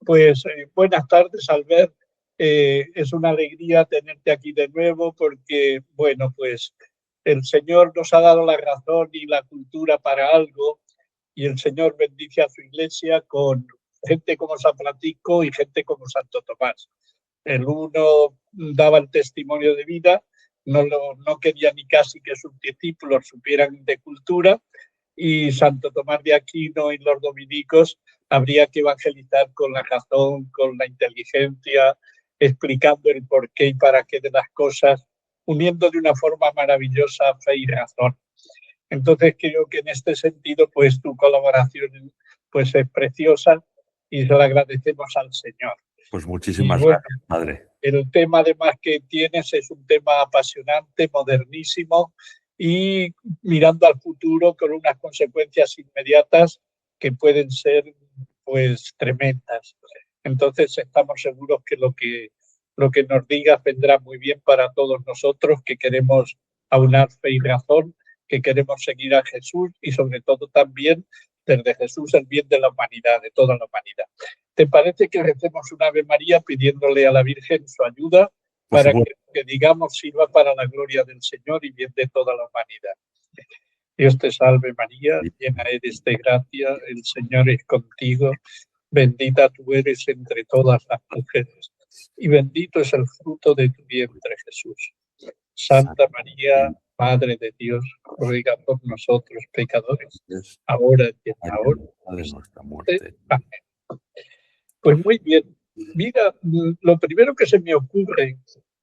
Pues buenas tardes, Albert. Es una alegría tenerte aquí de nuevo porque, bueno, pues el Señor nos ha dado la razón y la cultura para algo y el Señor bendice a su iglesia con gente como San Francisco y gente como Santo Tomás. El uno daba el testimonio de vida, no quería ni casi que sus discípulos supieran de cultura, y Santo Tomás de Aquino y los dominicos habría que evangelizar con la razón, con la inteligencia, explicando el porqué y para qué de las cosas, uniendo de una forma maravillosa fe y razón. Entonces creo que en este sentido, pues tu colaboración pues es preciosa y se la agradecemos al Señor. Pues Y muchísimas bueno, gracias, padre. el tema además que tienes es un tema apasionante, modernísimo y mirando al futuro con unas consecuencias inmediatas que pueden ser pues tremendas. Entonces estamos seguros que lo que nos digas vendrá muy bien para todos nosotros que queremos aunar fe y razón, que queremos seguir a Jesús y sobre todo también desde Jesús el bien de la humanidad, de toda la humanidad. ¿Te parece que recemos un Ave María pidiéndole a la Virgen su ayuda Por para que supuesto. lo que digamos sirva para la gloria del Señor y bien de toda la humanidad? Dios te salve María, llena eres de gracia, el Señor es contigo, bendita tú eres entre todas las mujeres y bendito es el fruto de tu vientre Jesús. Santa María, Madre de Dios, ruega por nosotros pecadores, ahora y en la hora De nuestra muerte. Amén. Pues muy bien. Mira, lo primero que se me ocurre,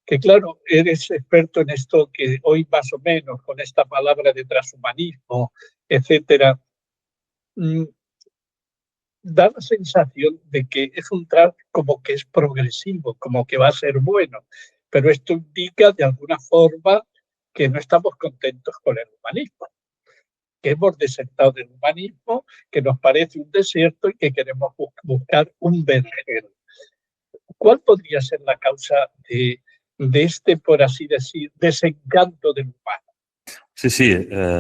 que claro, eres experto en esto que hoy más o menos, con esta palabra de transhumanismo, etcétera, da la sensación de que es un trans como que es progresivo, como que va a ser bueno, pero esto indica de alguna forma que no estamos contentos con el humanismo, que hemos desertado del humanismo, que nos parece un desierto y que queremos buscar un vergel. ¿Cuál podría ser la causa de este, por así decir, desencanto del humano? Sí, sí,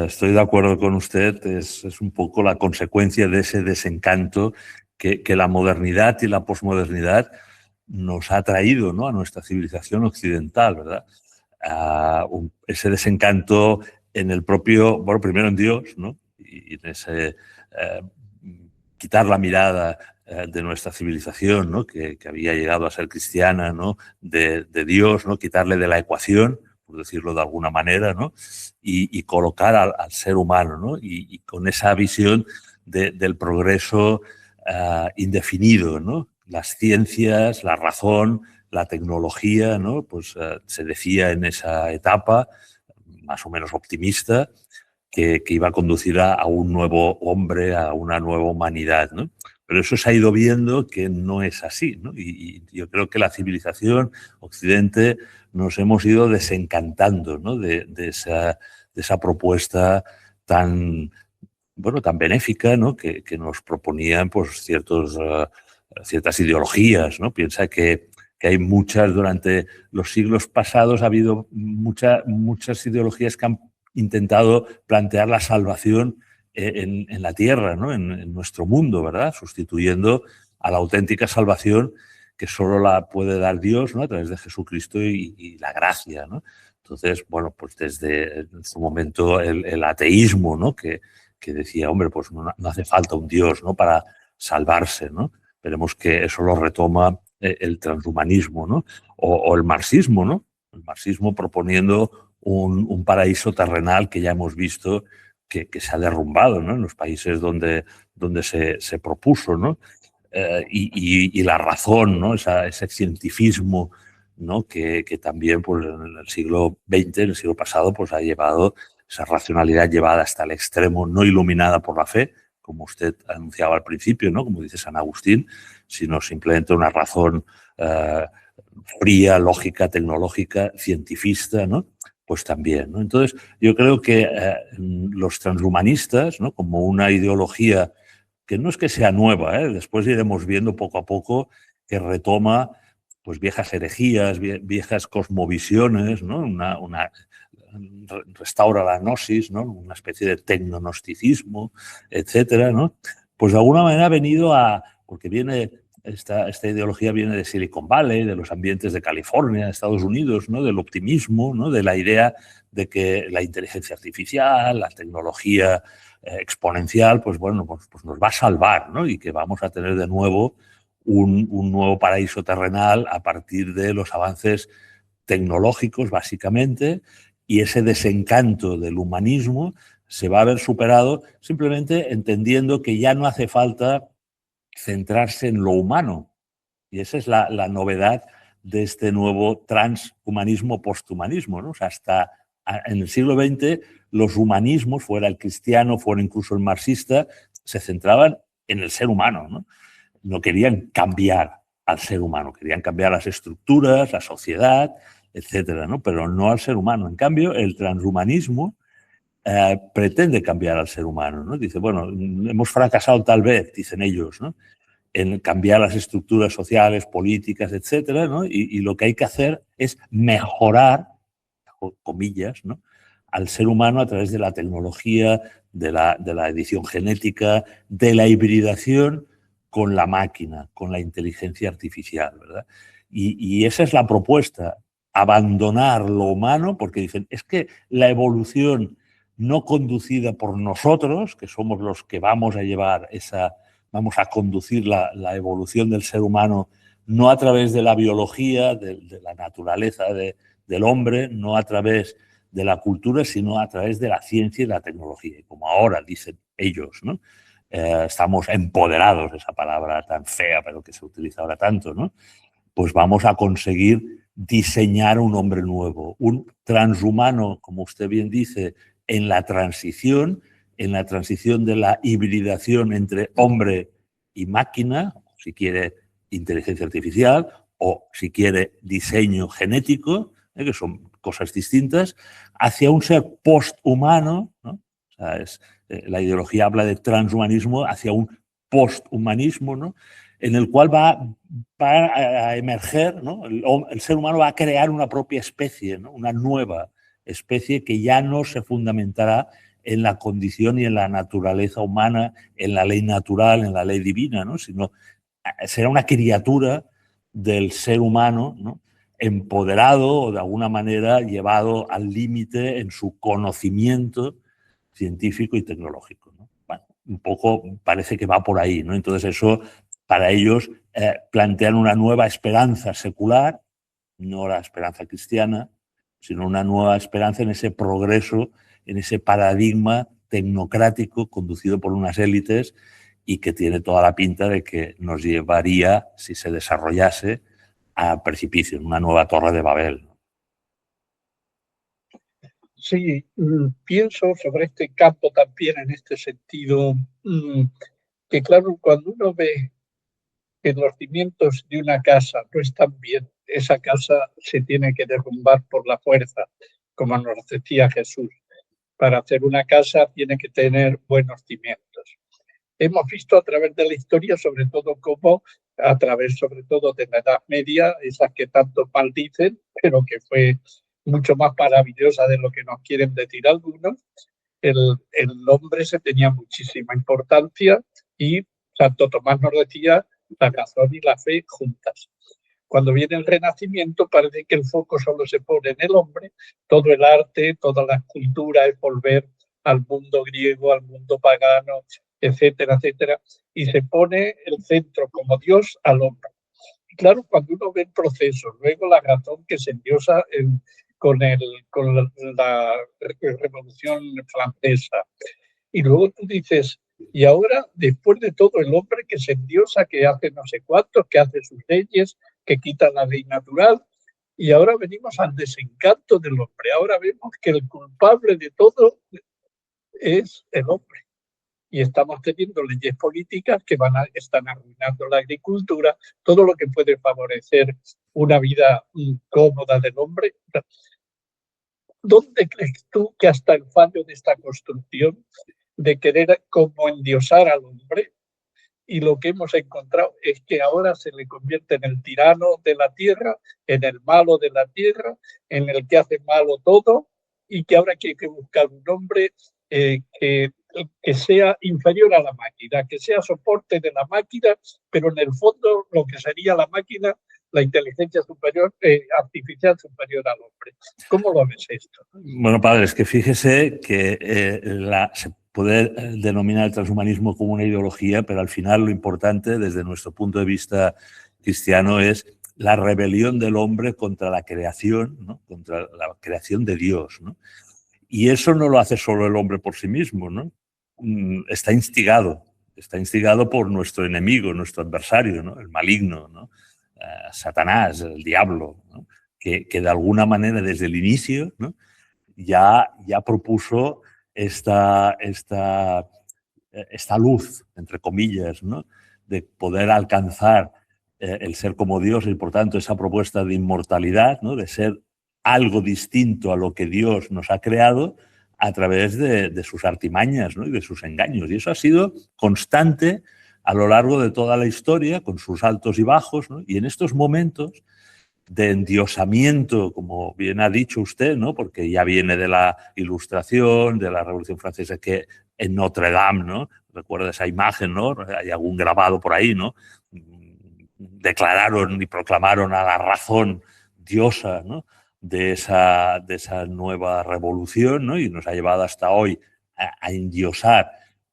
estoy de acuerdo con usted. Es un poco la consecuencia de ese desencanto que la modernidad y la posmodernidad nos ha traído, ¿no?, a nuestra civilización occidental, ¿verdad? Ese desencanto en el propio, bueno, primero en Dios, ¿no?, y en ese quitar la mirada de nuestra civilización, ¿no?, que había llegado a ser cristiana, ¿no?, de Dios, ¿no?, quitarle de la ecuación, por decirlo de alguna manera, ¿no?, y colocar al ser humano, ¿no?, y con esa visión del progreso indefinido, ¿no? Las ciencias, la razón, la tecnología, ¿no?, pues se decía en esa etapa, más o menos optimista, que iba a conducir a un nuevo hombre, a una nueva humanidad, ¿no? Pero eso se ha ido viendo que no es así, ¿no? Y yo creo que la civilización occidente nos hemos ido desencantando, ¿no?, de esa propuesta tan, bueno, tan benéfica, ¿no?, que nos proponían pues ciertas ideologías, ¿no? Piensa que hay muchas, durante los siglos pasados ha habido muchas ideologías que han intentado plantear la salvación en la tierra, ¿no?, en nuestro mundo, ¿verdad?, sustituyendo a la auténtica salvación que solo la puede dar Dios, ¿no?, a través de Jesucristo y la gracia, ¿no? Entonces, bueno, pues desde en su momento el ateísmo, ¿no?, que decía, hombre, pues no hace falta un Dios, ¿no?, para salvarse, ¿no? Veremos que eso lo retoma el transhumanismo, ¿no?, o el marxismo, ¿no? El marxismo proponiendo un paraíso terrenal que ya hemos visto que se ha derrumbado, ¿no?, en los países donde se propuso, ¿no? Y la razón, ¿no?, ese cientifismo, ¿no?, que también pues, en el siglo XX, en el siglo pasado, pues ha llevado esa racionalidad llevada hasta el extremo, no iluminada por la fe, como usted anunciaba al principio, ¿no?, como dice San Agustín, sino simplemente una razón fría, lógica, tecnológica, cientifista, ¿no?, pues también, ¿no? Entonces, yo creo que los transhumanistas, ¿no?, como una ideología que no es que sea nueva, después iremos viendo poco a poco que retoma pues viejas herejías, viejas cosmovisiones, ¿no?, restaura la gnosis, ¿no?, una especie de tecnognosticismo, etcétera, ¿no? Pues de alguna manera ha venido porque viene Esta ideología viene de Silicon Valley, de los ambientes de California, Estados Unidos, ¿no? Del optimismo, ¿no? De la idea de que la inteligencia artificial, la tecnología exponencial, pues bueno, pues nos va a salvar, ¿no? Y que vamos a tener de nuevo un nuevo paraíso terrenal a partir de los avances tecnológicos, básicamente, y ese desencanto del humanismo se va a ver superado simplemente entendiendo que ya no hace falta centrarse en lo humano. Y esa es la novedad de este nuevo transhumanismo, posthumanismo, ¿no? O sea, hasta en el siglo XX los humanismos, fuera el cristiano, fuera incluso el marxista, se centraban en el ser humano, ¿no? No querían cambiar al ser humano, querían cambiar las estructuras, la sociedad, etcétera, ¿no? Pero no al ser humano. En cambio, el transhumanismo pretende cambiar al ser humano, ¿no? Dice, bueno, hemos fracasado tal vez, dicen ellos, ¿no? En cambiar las estructuras sociales, políticas, etcétera, ¿no? Y lo que hay que hacer es mejorar, comillas, ¿no? Al ser humano a través de la tecnología, de la edición genética, de la hibridación con la máquina, con la inteligencia artificial, ¿verdad? Y esa es la propuesta, abandonar lo humano, porque dicen, es que la evolución no conducida por nosotros, que somos los que vamos a llevar vamos a conducir la evolución del ser humano no a través de la biología, de la naturaleza del hombre, no a través de la cultura, sino a través de la ciencia y la tecnología. Y como ahora dicen ellos, ¿no? Estamos empoderados, esa palabra tan fea, pero que se utiliza ahora tanto, ¿no? Pues vamos a conseguir diseñar un hombre nuevo, un transhumano, como usted bien dice, en la transición de la hibridación entre hombre y máquina, si quiere inteligencia artificial o si quiere diseño genético, que son cosas distintas, hacia un ser posthumano, ¿no? O sea, la ideología habla de transhumanismo hacia un posthumanismo, ¿no? En el cual va a emerger, ¿no? El ser humano va a crear una propia especie, ¿no? Una nueva especie que ya no se fundamentará en la condición y en la naturaleza humana, en la ley natural, en la ley divina, ¿no? Sino será una criatura del ser humano, ¿no? Empoderado o de alguna manera llevado al límite en su conocimiento científico y tecnológico, ¿no? Bueno, un poco parece que va por ahí, ¿no? Entonces eso para ellos plantean una nueva esperanza secular, no la esperanza cristiana, sino una nueva esperanza en ese progreso, en ese paradigma tecnocrático conducido por unas élites y que tiene toda la pinta de que nos llevaría, si se desarrollase, a precipicio, en una nueva torre de Babel. Sí, pienso sobre este campo también en este sentido, que claro, cuando uno ve que los cimientos de una casa no están bien, esa casa se tiene que derrumbar por la fuerza, como nos decía Jesús. Para hacer una casa tiene que tener buenos cimientos. Hemos visto a través de la historia, sobre todo cómo, a través sobre todo de la Edad Media, esa que tanto maldicen, pero que fue mucho más maravillosa de lo que nos quieren decir algunos, el hombre se tenía muchísima importancia y Santo Tomás nos decía la razón y la fe juntas. Cuando viene el Renacimiento parece que el foco solo se pone en el hombre, todo el arte, toda la escultura es volver al mundo griego, al mundo pagano, etcétera, etcétera, y se pone el centro como Dios al hombre. Y claro, cuando uno ve el proceso, luego la razón que se endiosa con la Revolución Francesa, y luego tú dices, y ahora, después de todo, el hombre que se endiosa, que hace no sé cuántos, que hace sus leyes, que quita la ley natural, y ahora venimos al desencanto del hombre. Ahora vemos que el culpable de todo es el hombre. Y estamos teniendo leyes políticas que están arruinando la agricultura, todo lo que puede favorecer una vida cómoda del hombre. ¿Dónde crees tú que hasta el fallo de esta construcción de querer como endiosar al hombre? Y lo que hemos encontrado es que ahora se le convierte en el tirano de la tierra, en el malo de la tierra, en el que hace malo todo, y que ahora hay que buscar un hombre que que sea inferior a la máquina, que sea soporte de la máquina, pero en el fondo lo que sería la máquina, la inteligencia superior, artificial superior al hombre. ¿Cómo lo ves esto? Bueno, padre, es que fíjese que se puede denominar el transhumanismo como una ideología, pero al final lo importante desde nuestro punto de vista cristiano es la rebelión del hombre contra la creación, ¿no? Contra la creación de Dios, ¿no? Y eso no lo hace solo el hombre por sí mismo, ¿no? Está instigado por nuestro enemigo, nuestro adversario, ¿no? El maligno, ¿no? Satanás, el diablo, ¿no? Que de alguna manera desde el inicio, ¿no? ya propuso esta luz, entre comillas, ¿no? De poder alcanzar el ser como Dios y, por tanto, esa propuesta de inmortalidad, ¿no? De ser algo distinto a lo que Dios nos ha creado a través de sus artimañas, ¿no? Y de sus engaños. Y eso ha sido constante a lo largo de toda la historia, con sus altos y bajos, ¿no? Y en estos momentos de endiosamiento, como bien ha dicho usted, ¿no? Porque ya viene de la Ilustración, de la Revolución Francesa, que en Notre Dame, ¿no? Recuerda esa imagen, ¿no? Hay algún grabado por ahí, ¿no? Declararon y proclamaron a la razón diosa, ¿no? de esa nueva revolución, ¿no? Y nos ha llevado hasta hoy a endiosar.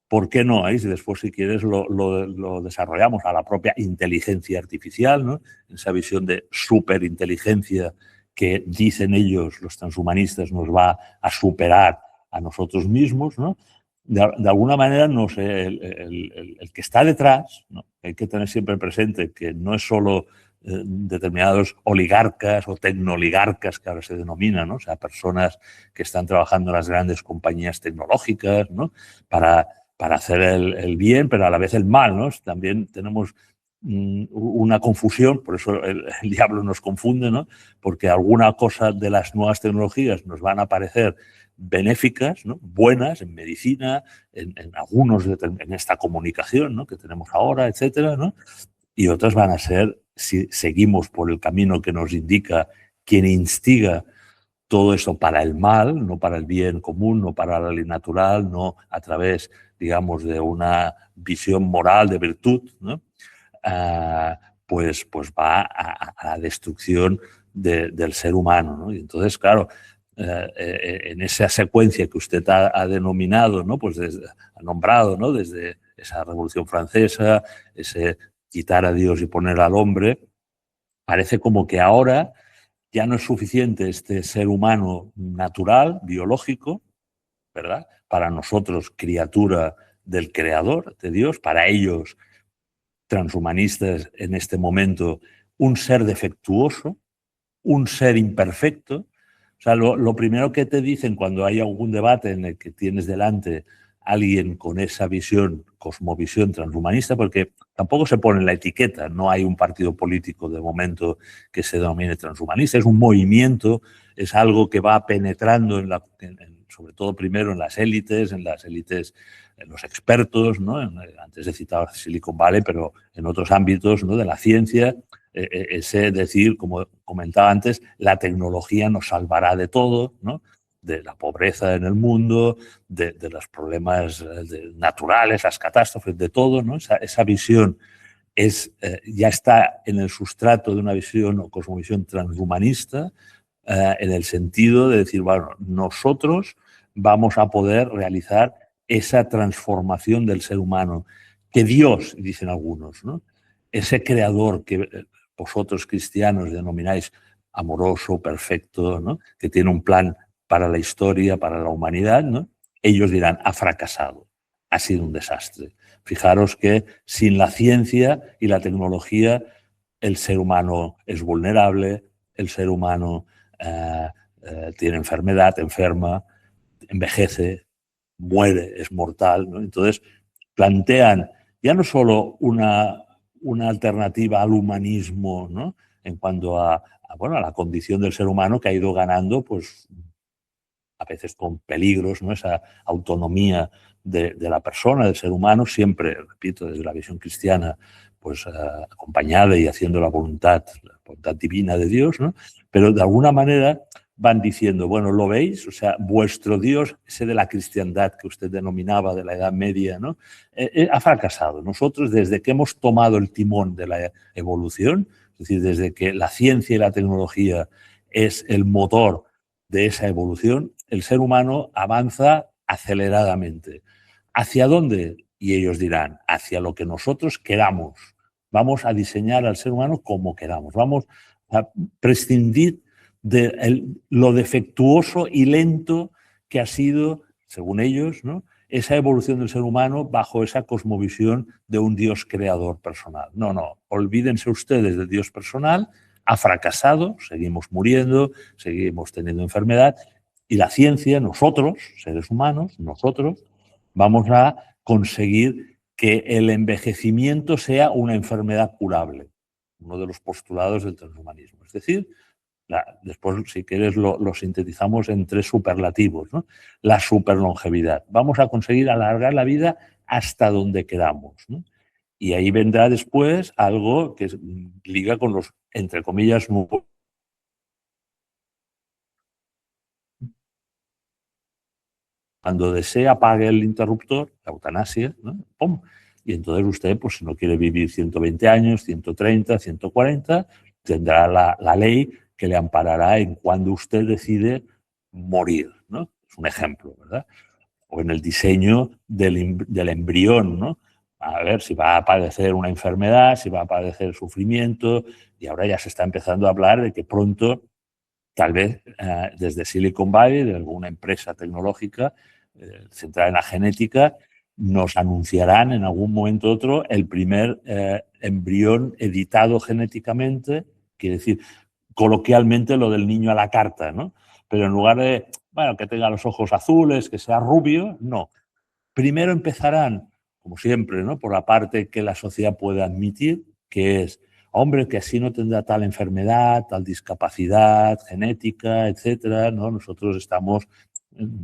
¿Por qué no? Y después, si quieres, lo desarrollamos a la propia inteligencia artificial, ¿no? Esa visión de superinteligencia que dicen ellos, los transhumanistas, nos va a superar a nosotros mismos, ¿no? De alguna manera, no sé, el que está detrás, ¿no? Hay que tener siempre presente que no es solo determinados oligarcas o tecnooligarcas que ahora se denominan, ¿no? O sea, personas que están trabajando en las grandes compañías tecnológicas, ¿no? Para hacer el bien, pero a la vez el mal, ¿no? También tenemos una confusión, por eso el diablo nos confunde, ¿no? Porque alguna cosa de las nuevas tecnologías nos van a parecer benéficas, ¿no? Buenas en medicina, en algunos, en esta comunicación, ¿no? Que tenemos ahora, etcétera, ¿no? Y otras van a ser, si seguimos por el camino que nos indica quien instiga todo eso para el mal, no para el bien común, no para la ley natural, no a través, digamos, de una visión moral de virtud, ¿no? Pues va a la destrucción del ser humano, ¿no? Y entonces, claro, en esa secuencia que usted ha denominado, ¿no? Pues ha nombrado, ¿no? Desde esa Revolución Francesa, ese quitar a Dios y poner al hombre, parece como que ahora ya no es suficiente este ser humano natural, biológico, ¿verdad? Para nosotros, criatura del Creador, de Dios, para ellos, transhumanistas en este momento, un ser defectuoso, un ser imperfecto. O sea, lo primero que te dicen cuando hay algún debate en el que tienes delante a alguien con esa visión, cosmovisión transhumanista, porque tampoco se pone la etiqueta, no hay un partido político de momento que se denomine transhumanista, es un movimiento, es algo que va penetrando sobre todo primero en las élites, en los expertos, ¿no? Antes he citado Silicon Valley, pero en otros ámbitos, ¿no? De la ciencia, ese decir, como comentaba antes, la tecnología nos salvará de todo, ¿no? De la pobreza en el mundo, de los problemas naturales, las catástrofes, de todo, ¿no? Esa visión ya está en el sustrato de una visión o cosmovisión transhumanista, en el sentido de decir, bueno, nosotros vamos a poder realizar esa transformación del ser humano, que Dios, dicen algunos, ¿no? Ese creador que vosotros cristianos denomináis amoroso, perfecto, ¿no? Que tiene un plan para la historia, para la humanidad, ¿no? Ellos dirán, ha fracasado, ha sido un desastre. Fijaros que sin la ciencia y la tecnología el ser humano es vulnerable, el ser humano tiene enfermedad, enferma, envejece, muere, es mortal, ¿no? Entonces plantean ya no solo una alternativa al humanismo, ¿no? En cuanto a la condición del ser humano que ha ido ganando, pues a veces con peligros, ¿no? Esa autonomía de la persona, del ser humano, siempre, repito, desde la visión cristiana, pues acompañada y haciendo la voluntad divina de Dios, ¿no? Pero de alguna manera van diciendo, bueno, ¿lo veis? O sea, vuestro Dios, ese de la cristiandad que usted denominaba de la Edad Media, ¿no? Ha fracasado. Nosotros, desde que hemos tomado el timón de la evolución, es decir, desde que la ciencia y la tecnología es el motor de esa evolución, el ser humano avanza aceleradamente. ¿Hacia dónde? Y ellos dirán, hacia lo que nosotros queramos. Vamos a diseñar al ser humano como queramos. Vamos a prescindir de lo defectuoso y lento que ha sido, según ellos, ¿no?, esa evolución del ser humano bajo esa cosmovisión de un Dios creador personal. No, no, olvídense ustedes del Dios personal, ha fracasado, seguimos muriendo, seguimos teniendo enfermedad, y la ciencia, nosotros, seres humanos, nosotros, vamos a conseguir que el envejecimiento sea una enfermedad curable, uno de los postulados del transhumanismo. Es decir, después, si quieres, lo sintetizamos en 3 superlativos, ¿no? La superlongevidad. Vamos a conseguir alargar la vida hasta donde queramos, ¿no? Y ahí vendrá después algo que liga con los, entre comillas, cuando desea apague el interruptor, la eutanasia, ¿no? ¡Pum! Y entonces usted, pues si no quiere vivir 120 años, 130, 140, tendrá la ley que le amparará en cuando usted decide morir, ¿no? Es un ejemplo, ¿verdad? O en el diseño del embrión, ¿no? A ver si va a padecer una enfermedad, si va a padecer sufrimiento, y ahora ya se está empezando a hablar de que pronto, tal vez desde Silicon Valley, de alguna empresa tecnológica centrada en la genética, nos anunciarán en algún momento u otro el primer embrión editado genéticamente, quiere decir, coloquialmente lo del niño a la carta, ¿no? Pero en lugar de, bueno, que tenga los ojos azules, que sea rubio, no. Primero empezarán, como siempre, ¿no?, por la parte que la sociedad puede admitir, que es, hombre, que así no tendrá tal enfermedad, tal discapacidad genética, etcétera, ¿no? Nosotros estamos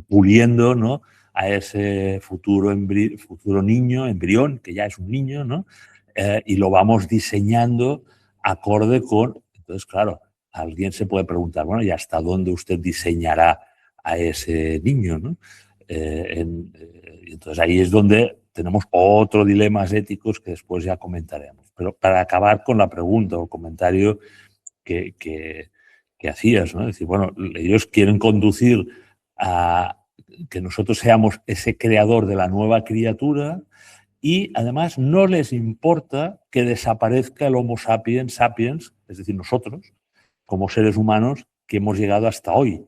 puliendo, ¿no?, a ese futuro niño, embrión, que ya es un niño, ¿no? Y lo vamos diseñando acorde con... Entonces, claro, alguien se puede preguntar, bueno, ¿y hasta dónde usted diseñará a ese niño, ¿no? Entonces ahí es donde tenemos otros dilemas éticos que después ya comentaremos. Pero para acabar con la pregunta o comentario que hacías, ¿no? Es decir, bueno, ellos quieren conducir a que nosotros seamos ese creador de la nueva criatura y además no les importa que desaparezca el Homo sapiens sapiens, es decir, nosotros, como seres humanos que hemos llegado hasta hoy.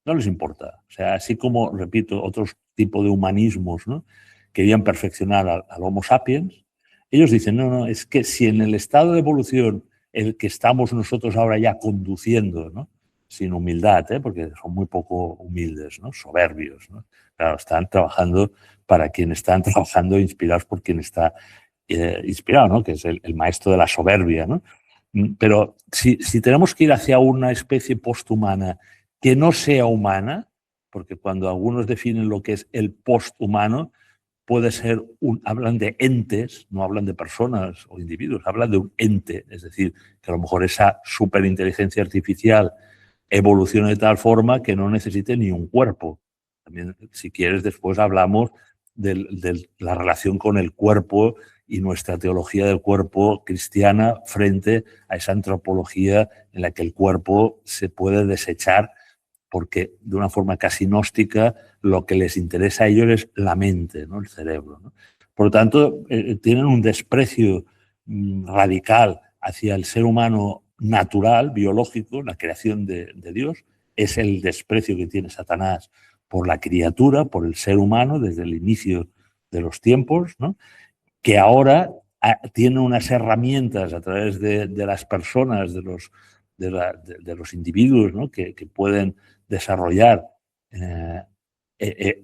No les importa. O sea, así como, repito, otros tipos de humanismos, ¿no?, querían perfeccionar al Homo sapiens, ellos dicen, no, no, es que si en el estado de evolución el que estamos nosotros ahora ya conduciendo, ¿no?, sin humildad, porque son muy poco humildes, ¿no?, soberbios, ¿no? Claro, están trabajando para quien están trabajando, inspirados por quien está inspirado, ¿no?, que es el maestro de la soberbia, ¿no? Pero si tenemos que ir hacia una especie posthumana que no sea humana, porque cuando algunos definen lo que es el posthumano, puede ser hablan de entes, no hablan de personas o individuos, hablan de un ente, es decir, que a lo mejor esa superinteligencia artificial evolucione de tal forma que no necesite ni un cuerpo. También, si quieres, después hablamos de la relación con el cuerpo y nuestra teología del cuerpo cristiana frente a esa antropología en la que el cuerpo se puede desechar porque de una forma casi gnóstica lo que les interesa a ellos es la mente, ¿no?, el cerebro, ¿no? Por lo tanto, tienen un desprecio radical hacia el ser humano natural, biológico, la creación de Dios. Es el desprecio que tiene Satanás por la criatura, por el ser humano desde el inicio de los tiempos, ¿no?, que ahora tiene unas herramientas a través de las personas, de los individuos, ¿no?, que pueden desarrollar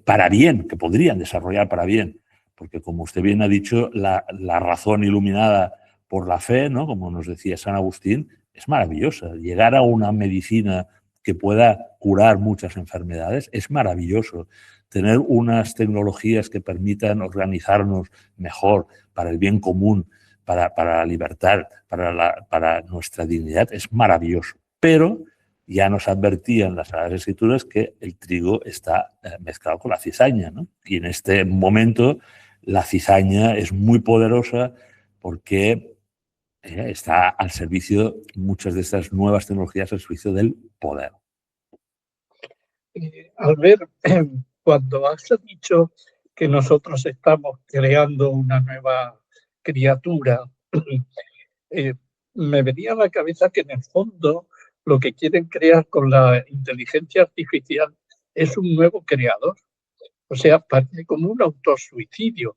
para bien, que podrían desarrollar para bien, porque como usted bien ha dicho, la razón iluminada por la fe, ¿no?, como nos decía San Agustín, es maravillosa. Llegar a una medicina que pueda curar muchas enfermedades es maravilloso. Tener unas tecnologías que permitan organizarnos mejor para el bien común, para la libertad, para nuestra dignidad, es maravilloso. Pero ya nos advertían las Sagradas Escrituras que el trigo está mezclado con la cizaña, ¿no? Y en este momento la cizaña es muy poderosa porque está al servicio, muchas de estas nuevas tecnologías, al servicio del poder. Albert, cuando has dicho que nosotros estamos creando una nueva criatura, me venía a la cabeza que en el fondo lo que quieren crear con la inteligencia artificial es un nuevo creador. O sea, parece como un autosuicidio.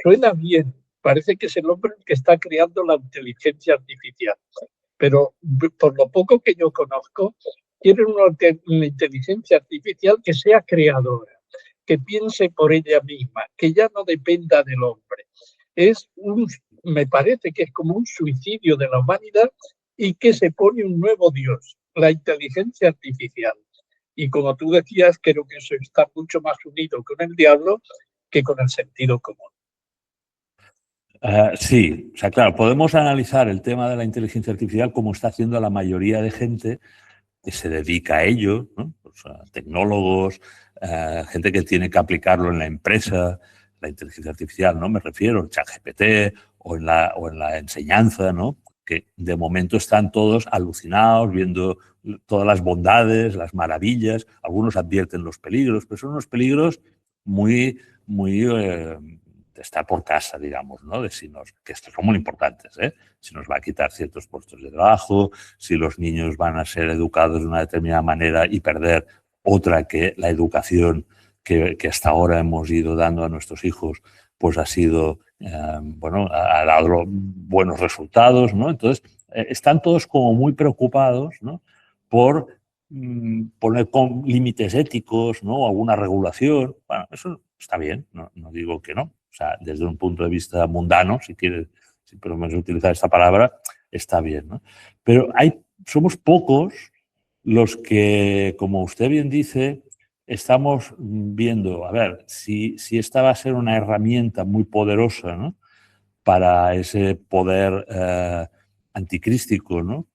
Suena bien, parece que es el hombre el que está creando la inteligencia artificial. Pero por lo poco que yo conozco, quieren una inteligencia artificial que sea creadora, que piense por ella misma, que ya no dependa del hombre. Me parece que es como un suicidio de la humanidad y que se pone un nuevo Dios, la inteligencia artificial. Y como tú decías, creo que eso está mucho más unido con el diablo que con el sentido común. Sí, o sea, claro, podemos analizar el tema de la inteligencia artificial como está haciendo la mayoría de gente que se dedica a ello, ¿no? O sea, tecnólogos, gente que tiene que aplicarlo en la empresa, la inteligencia artificial, ¿no? Me refiero al ChatGPT o en la enseñanza, ¿no? Que de momento están todos alucinados, viendo todas las bondades, las maravillas. Algunos advierten los peligros, pero son unos peligros muy de estar por casa, digamos, ¿no? Que estos son muy importantes, ¿eh? Si nos va a quitar ciertos puestos de trabajo, si los niños van a ser educados de una determinada manera y perder otra, que la educación que hasta ahora hemos ido dando a nuestros hijos, pues ha sido, ha dado buenos resultados, ¿no? Entonces, están todos como muy preocupados, ¿no? Por poner con límites éticos, ¿no? Alguna regulación. Bueno, eso está bien, no digo que no. O sea, desde un punto de vista mundano, si quieres, si podemos utilizar esta palabra, está bien, ¿no? Pero somos pocos los que, como usted bien dice, estamos viendo, a ver, si esta va a ser una herramienta muy poderosa, ¿no? Para ese poder anticrístico, ¿no?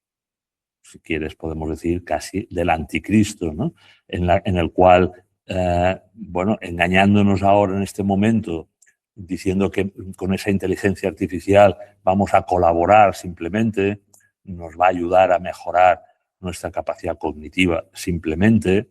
Si quieres, podemos decir casi del anticristo, ¿no? En el cual, engañándonos ahora en este momento, diciendo que con esa inteligencia artificial vamos a colaborar simplemente, nos va a ayudar a mejorar nuestra capacidad cognitiva simplemente,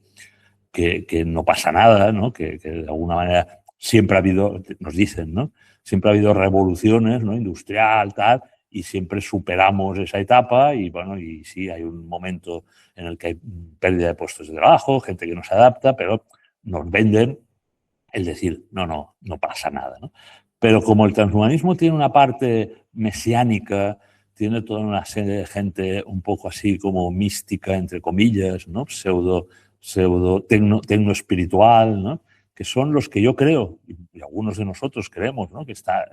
que no pasa nada, ¿no? Que de alguna manera siempre ha habido, nos dicen, ¿no? Siempre ha habido revoluciones, ¿no? Industrial, tal, y siempre superamos esa etapa y, bueno, y sí, hay un momento en el que hay pérdida de puestos de trabajo, gente que no se adapta, pero nos venden el decir, no pasa nada, ¿no? Pero como el transhumanismo tiene una parte mesiánica, tiene toda una serie de gente un poco así como mística, entre comillas, ¿no? Pseudo tecno espiritual, ¿no? Que son los que yo creo, y algunos de nosotros creemos, ¿no? Que está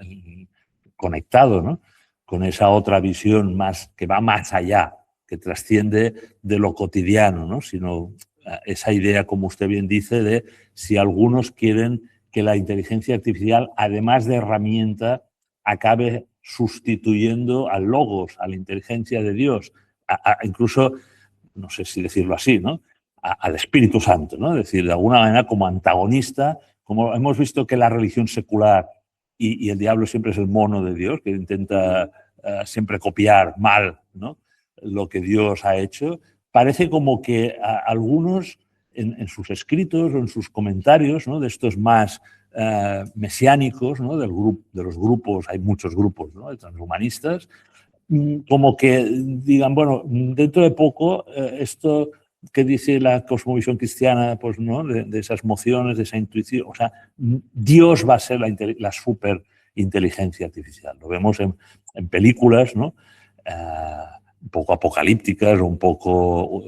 conectado, ¿no? Con esa otra visión más, que va más allá, que trasciende de lo cotidiano, ¿no? Sino esa idea, como usted bien dice, de si algunos quieren que la inteligencia artificial, además de herramienta, acabe sustituyendo al logos, a la inteligencia de Dios, incluso, no sé si decirlo así, ¿no? Al Espíritu Santo, ¿no? Es decir, de alguna manera como antagonista, como hemos visto que la religión secular y el diablo siempre es el mono de Dios, que intenta siempre copiar mal, ¿no? Lo que Dios ha hecho. Parece como que algunos en sus escritos o en sus comentarios, ¿no? De estos más mesiánicos, ¿no? De los grupos, hay muchos grupos, ¿no? De transhumanistas, como que digan, bueno, dentro de poco esto que dice la cosmovisión cristiana, pues no, de esas mociones, de esa intuición, o sea, Dios va a ser la super inteligencia artificial. Lo vemos en películas, ¿no? Un poco apocalípticas o un poco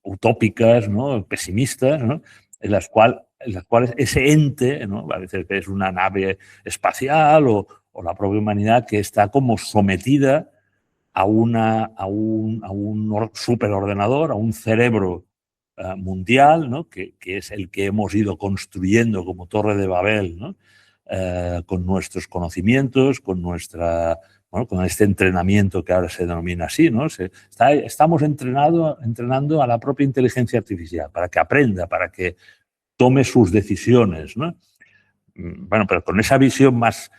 utópicas, ¿no? Pesimistas, ¿no? En las cuales ese ente, ¿no? A veces es una nave espacial o la propia humanidad que está como sometida a un superordenador, a un cerebro mundial, ¿no? que es el que hemos ido construyendo como Torre de Babel, ¿no? Con nuestros conocimientos, con nuestra bueno, con este entrenamiento que ahora se denomina así, ¿no? Estamos entrenando a la propia inteligencia artificial para que aprenda, para que tome sus decisiones, ¿no? Bueno, pero con esa visión más,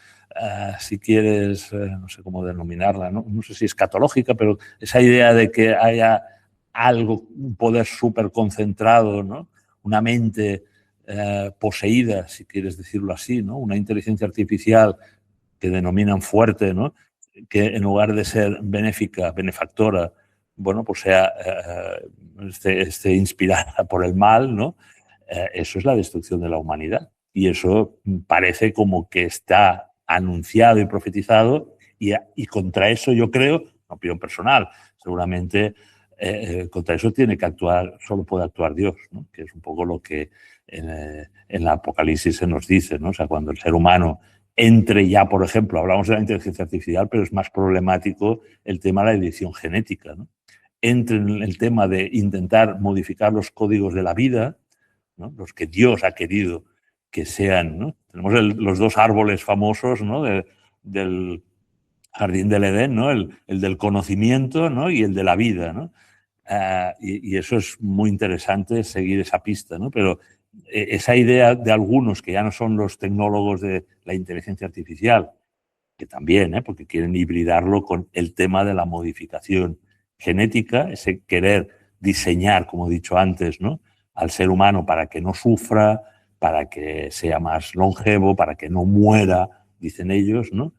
si quieres, no sé cómo denominarla, ¿no? No sé si escatológica, pero esa idea de que haya algo, un poder súper concentrado, ¿no? Una mente poseída, si quieres decirlo así, ¿no? Una inteligencia artificial que denominan fuerte, ¿no? Que en lugar de ser benéfica, benefactora, bueno, pues sea esté inspirada por el mal, ¿no? Eso es la destrucción de la humanidad. Y eso parece como que está anunciado y profetizado, y contra eso yo creo, opinión personal, seguramente contra eso tiene que actuar, solo puede actuar Dios, ¿no? Que es un poco lo que en el Apocalipsis se nos dice, ¿no? O sea, cuando el ser humano entre ya, por ejemplo, hablamos de la inteligencia artificial, pero es más problemático el tema de la edición genética, ¿no? Entre en el tema de intentar modificar los códigos de la vida, ¿no? Los que Dios ha querido que sean, ¿no? Tenemos los dos árboles famosos, ¿no? Del jardín del Edén, ¿no? El del conocimiento, ¿no? Y el de la vida, ¿no? Y eso es muy interesante, seguir esa pista, ¿no? Pero esa idea de algunos que ya no son los tecnólogos de la inteligencia artificial, que también, porque quieren hibridarlo con el tema de la modificación genética, ese querer diseñar, como he dicho antes, ¿no? Al ser humano para que no sufra, para que sea más longevo, para que no muera, dicen ellos, ¿no?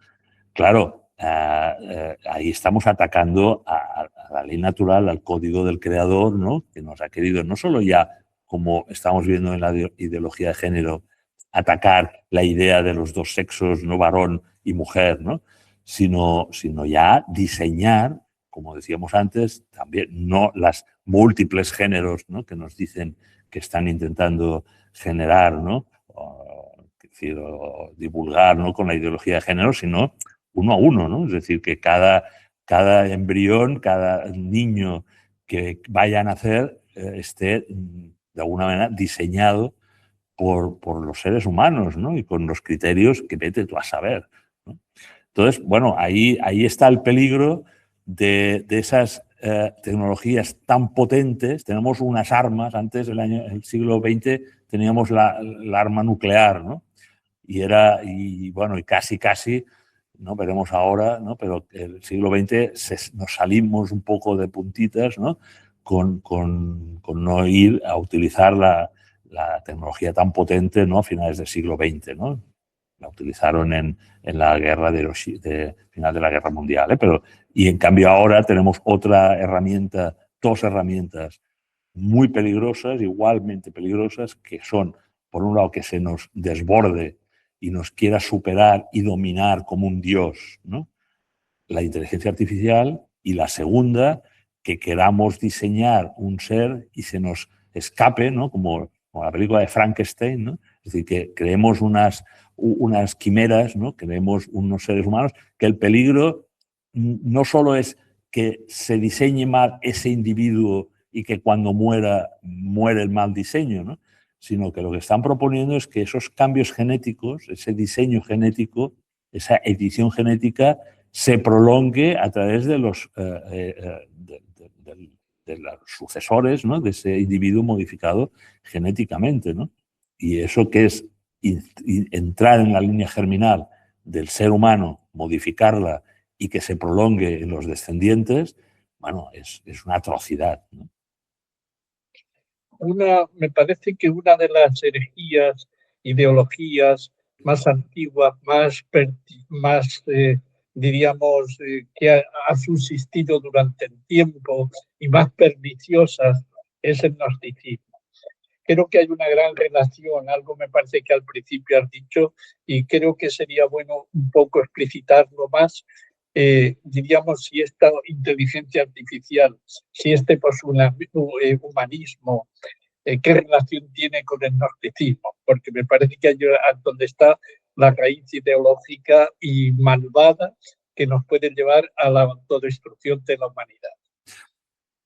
Claro, ahí estamos atacando a la ley natural, al código del creador, ¿no? Que nos ha querido no solo ya, como estamos viendo en la ideología de género, atacar la idea de los dos sexos, no varón y mujer, ¿no? Sino ya diseñar, como decíamos antes, también no las múltiples géneros, ¿no? Que nos dicen que están intentando generar, ¿no? Es decir, o divulgar, ¿no? Con la ideología de género, sino uno a uno, ¿no? Es decir, que cada embrión, cada niño que vaya a nacer esté de alguna manera diseñado por los seres humanos, ¿no? Y con los criterios que vete tú a saber, ¿no? Entonces, bueno, ahí está el peligro de esas tecnologías tan potentes. Tenemos unas armas, antes el siglo XX teníamos la arma nuclear, ¿no? Y bueno, y casi, ¿no? Veremos ahora, ¿no? Pero el siglo XX nos salimos un poco de puntitas, ¿no? Con no ir a utilizar la tecnología tan potente, ¿no? A finales del siglo XX, ¿no? La utilizaron en la guerra final de la Guerra Mundial, ¿eh? Y en cambio ahora tenemos otra herramienta, dos herramientas muy peligrosas, igualmente peligrosas, que son, por un lado, que se nos desborde y nos quiera superar y dominar como un dios, ¿no? La inteligencia artificial, y la segunda, que queramos diseñar un ser y se nos escape, ¿no? Como la película de Frankenstein, ¿no? Es decir, que creemos unas quimeras, ¿no? Creemos unos seres humanos, que el peligro no solo es que se diseñe mal ese individuo y que cuando muere el mal diseño, ¿no? Sino que lo que están proponiendo es que esos cambios genéticos, ese diseño genético, esa edición genética, se prolongue a través de los sucesores, ¿no? De ese individuo modificado genéticamente, ¿no? Y eso que es entrar en la línea germinal del ser humano, modificarla y que se prolongue en los descendientes, bueno, es una atrocidad, ¿no? Me parece que una de las herejías, ideologías más antiguas, diríamos, que ha subsistido durante el tiempo y más perniciosas es el gnosticismo. Creo que hay una gran relación, algo me parece que al principio has dicho, y creo que sería bueno un poco explicitarlo más. Diríamos, si esta inteligencia artificial, si este humanismo, qué relación tiene con el gnosticismo, porque me parece que ahí es donde está la raíz ideológica y malvada que nos puede llevar a la autodestrucción de la humanidad.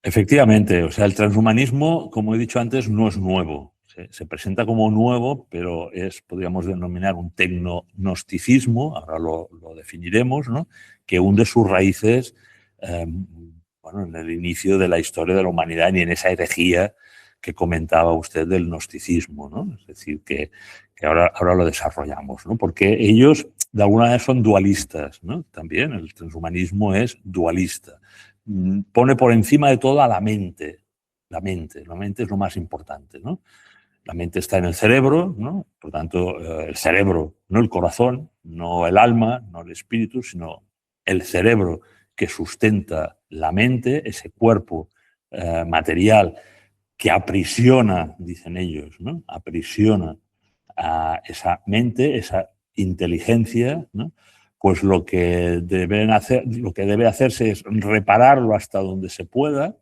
Efectivamente, o sea, el transhumanismo, como he dicho antes, no es nuevo. se presenta como nuevo, pero podríamos denominar un tecno-gnosticismo, ahora lo definiremos, ¿no? Que hunde sus raíces bueno, en el inicio de la historia de la humanidad y en esa herejía que comentaba usted del gnosticismo, ¿no? Es decir, que ahora lo desarrollamos, ¿no? Porque ellos, de alguna manera, son dualistas, ¿no? También el transhumanismo es dualista. Pone por encima de todo a la mente. La mente es lo más importante, ¿no? La mente está en el cerebro, ¿no? Por tanto, el cerebro, no el corazón, no el alma, no el espíritu, sino el cerebro que sustenta la mente, ese cuerpo material que aprisiona, dicen ellos, ¿no? Aprisiona a esa mente, esa inteligencia, ¿no? Pues lo que debe hacerse es repararlo hasta donde se pueda,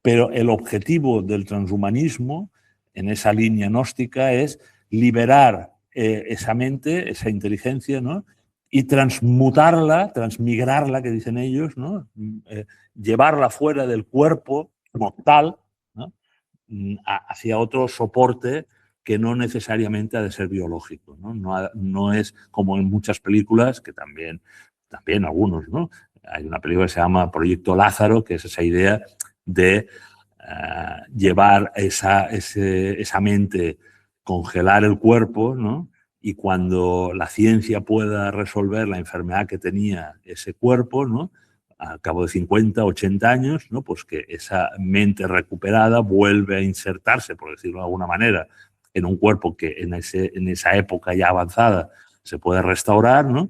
pero el objetivo del transhumanismo en esa línea gnóstica es liberar esa mente, esa inteligencia, ¿no? Y transmigrarla, que dicen ellos, ¿no? Llevarla fuera del cuerpo mortal, ¿no? Hacia otro soporte que no necesariamente ha de ser biológico, ¿no? No es como en muchas películas, que también algunos, ¿no? Hay una película que se llama Proyecto Lázaro, que es esa idea de llevar esa mente, congelar el cuerpo, ¿no? Y cuando la ciencia pueda resolver la enfermedad que tenía ese cuerpo, ¿no? Al cabo de 50, 80 años, ¿no? Pues que esa mente recuperada vuelve a insertarse, por decirlo de alguna manera, en un cuerpo que en esa época ya avanzada se puede restaurar, ¿no?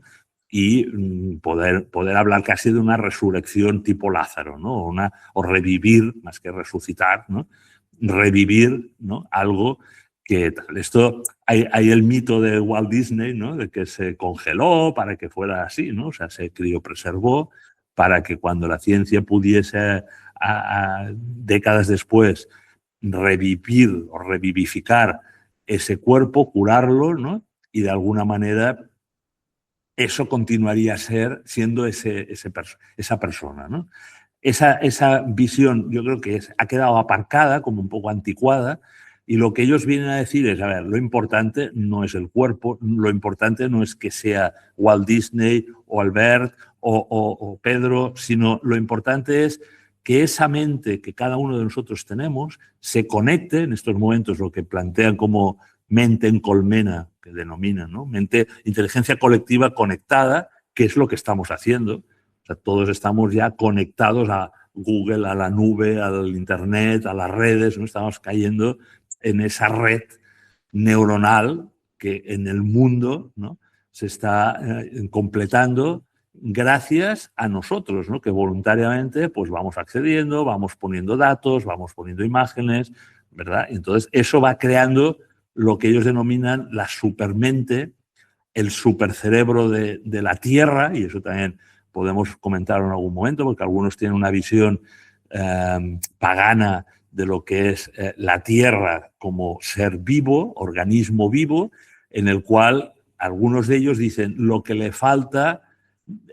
Y poder hablar casi de una resurrección tipo Lázaro, ¿no? O revivir, más que resucitar, ¿no? Revivir, ¿no? Algo que tal. Esto hay el mito de Walt Disney, ¿no? De que se congeló para que fuera así, ¿no? O sea, se criopreservó para que cuando la ciencia pudiese, décadas después, revivir o revivificar ese cuerpo, curarlo, ¿no? Y de alguna manera eso continuaría siendo esa persona, ¿no? Esa visión yo creo que ha quedado aparcada, como un poco anticuada, y lo que ellos vienen a decir es, a ver, lo importante no es el cuerpo, lo importante no es que sea Walt Disney o Albert o Pedro, sino lo importante es que esa mente que cada uno de nosotros tenemos se conecte, en estos momentos lo que plantean como mente en colmena, que denominan, ¿no? Inteligencia colectiva conectada, que es lo que estamos haciendo. O sea, todos estamos ya conectados a Google, a la nube, al Internet, a las redes, ¿no? Estamos cayendo en esa red neuronal que en el mundo, ¿no? Se está completando gracias a nosotros, ¿no? Que voluntariamente pues vamos accediendo, vamos poniendo datos, vamos poniendo imágenes, ¿verdad? Entonces eso va creando lo que ellos denominan la supermente, el supercerebro de la Tierra, y eso también podemos comentar en algún momento, porque algunos tienen una visión pagana de lo que es la Tierra como ser vivo, organismo vivo, en el cual algunos de ellos dicen lo que le falta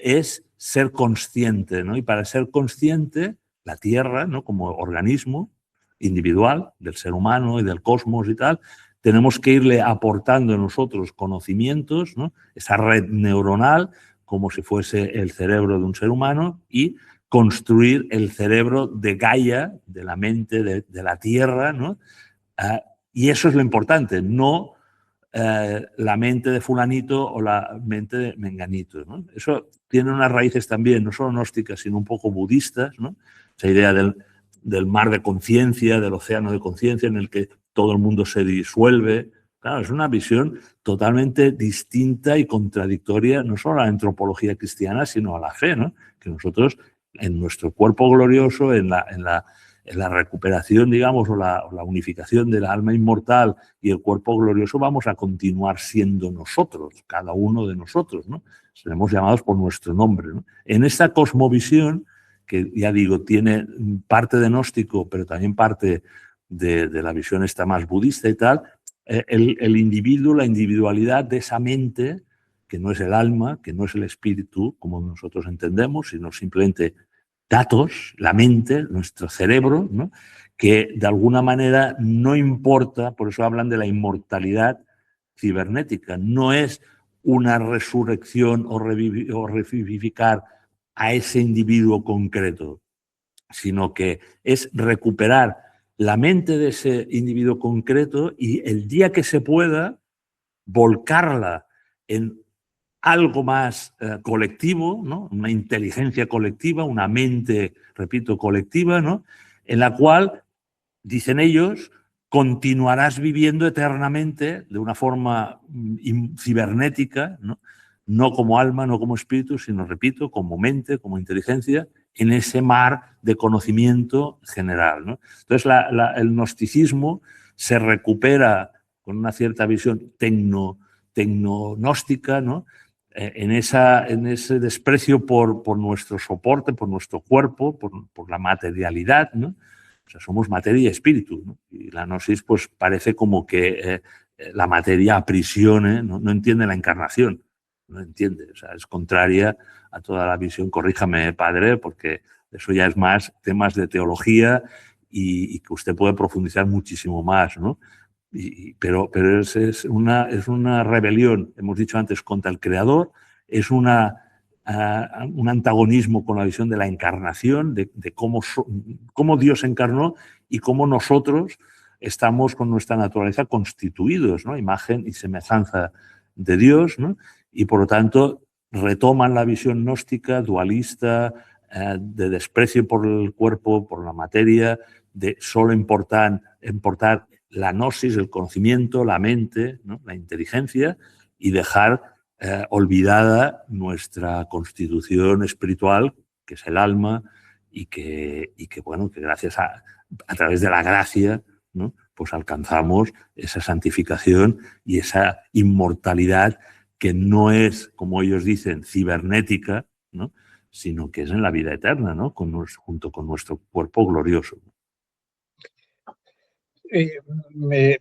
es ser consciente, ¿no? Y para ser consciente, la Tierra, ¿no? Como organismo individual del ser humano y del cosmos y tal, tenemos que irle aportando nosotros conocimientos, ¿no? Esa red neuronal, como si fuese el cerebro de un ser humano, y construir el cerebro de Gaia, de la mente de la Tierra, ¿no? Y eso es lo importante, no la mente de fulanito o la mente de menganito, ¿no? Eso tiene unas raíces también, no solo gnósticas, sino un poco budistas, ¿no? Esa idea del mar de conciencia, del océano de conciencia en el que todo el mundo se disuelve. Claro, es una visión totalmente distinta y contradictoria, no solo a la antropología cristiana, sino a la fe, ¿no? Que nosotros, en nuestro cuerpo glorioso, en la recuperación, digamos, o la unificación del alma inmortal y el cuerpo glorioso, vamos a continuar siendo nosotros, cada uno de nosotros, ¿no? Seremos llamados por nuestro nombre, ¿no? En esta cosmovisión, que ya digo, tiene parte de gnóstico, pero también parte de la visión esta más budista y tal, el individuo, la individualidad de esa mente, que no es el alma, que no es el espíritu, como nosotros entendemos, sino simplemente datos, la mente, nuestro cerebro, ¿no? que de alguna manera no importa, por eso hablan de la inmortalidad cibernética, no es una resurrección o revivificar a ese individuo concreto, sino que es recuperar la mente de ese individuo concreto y el día que se pueda volcarla en algo más colectivo, ¿no? Una inteligencia colectiva, una mente, repito, colectiva, ¿no? En la cual, dicen ellos, continuarás viviendo eternamente de una forma cibernética, ¿no? No como alma, no como espíritu, sino, repito, como mente, como inteligencia, en ese mar de conocimiento general, ¿no? Entonces, el gnosticismo se recupera con una cierta visión tecnonóstica, ¿no? En ese desprecio por nuestro soporte, por nuestro cuerpo, por la materialidad, ¿no? O sea, somos materia y espíritu, ¿no? Y la gnosis pues parece como que la materia aprisione, no entiende la encarnación, no entiende, o sea, es contraria a toda la visión, corríjame, padre, porque eso ya es más temas de teología y que usted puede profundizar muchísimo más, ¿no? Pero es una rebelión, hemos dicho antes, contra el Creador, es un antagonismo con la visión de la encarnación, de cómo Dios encarnó y cómo nosotros estamos con nuestra naturaleza constituidos, ¿no? Imagen y semejanza de Dios, ¿no? Y por lo tanto retoman la visión gnóstica, dualista, de desprecio por el cuerpo, por la materia, de solo importar la gnosis, el conocimiento, la mente, ¿no? La inteligencia, y dejar olvidada nuestra constitución espiritual, que es el alma, y que bueno, que gracias a través de la gracia, ¿no? Pues alcanzamos esa santificación y esa inmortalidad que no es, como ellos dicen, cibernética, ¿no? Sino que es en la vida eterna, ¿no? Junto con nuestro cuerpo glorioso.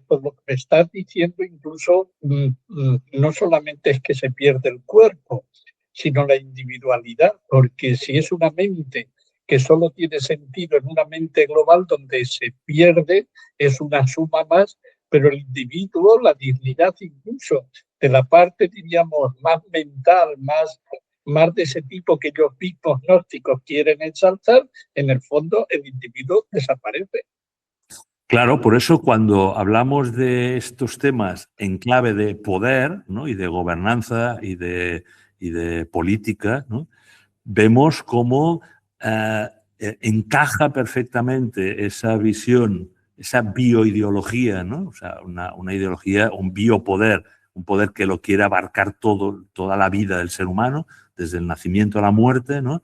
Por lo que me estás diciendo, incluso no solamente es que se pierde el cuerpo, sino la individualidad, porque si es una mente que solo tiene sentido en una mente global donde se pierde, es una suma más, pero el individuo, la dignidad incluso de la parte, diríamos, más mental, más de ese tipo que ellos mismos gnósticos quieren exaltar, en el fondo el individuo desaparece. Claro, por eso cuando hablamos de estos temas en clave de poder, ¿no? Y de gobernanza y de política, ¿no? Vemos cómo encaja perfectamente esa visión, esa bioideología, ¿no? O sea, una ideología, un biopoder, un poder que lo quiere abarcar toda la vida del ser humano, desde el nacimiento a la muerte, ¿no?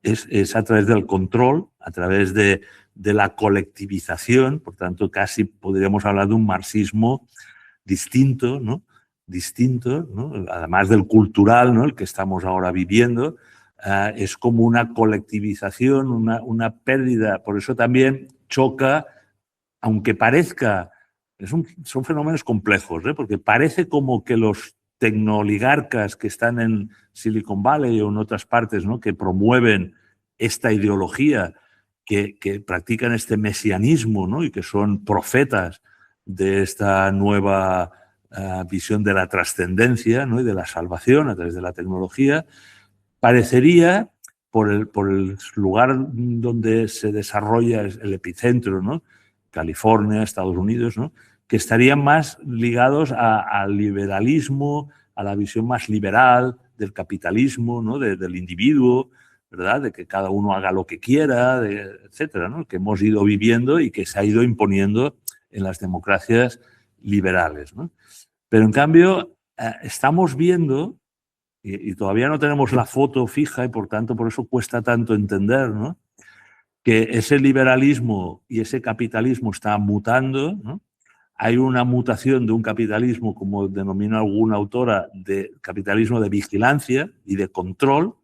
Es a través del control, a través de la colectivización, por tanto, casi podríamos hablar de un marxismo distinto, ¿no? Distinto, ¿no? Además del cultural, ¿no? El que estamos ahora viviendo, es como una colectivización, una pérdida. Por eso también choca, aunque parezca, son fenómenos complejos, ¿eh? Porque parece como que los tecnooligarcas que están en Silicon Valley o en otras partes, ¿no? Que promueven esta ideología, que practican este mesianismo, ¿no? Y que son profetas de esta nueva visión de la trascendencia, ¿no? Y de la salvación a través de la tecnología, parecería, por el lugar donde se desarrolla el epicentro, ¿no? California, Estados Unidos, ¿no? Que estarían más ligados al liberalismo, a la visión más liberal del capitalismo, ¿no? Del individuo, ¿verdad? De que cada uno haga lo que quiera, etcétera, ¿no? Que hemos ido viviendo y que se ha ido imponiendo en las democracias liberales, ¿no? Pero en cambio, estamos viendo, y todavía no tenemos la foto fija y por tanto por eso cuesta tanto entender, ¿no? Que ese liberalismo y ese capitalismo está mutando, ¿no? Hay una mutación de un capitalismo, como denomina alguna autora, de capitalismo de vigilancia y de control.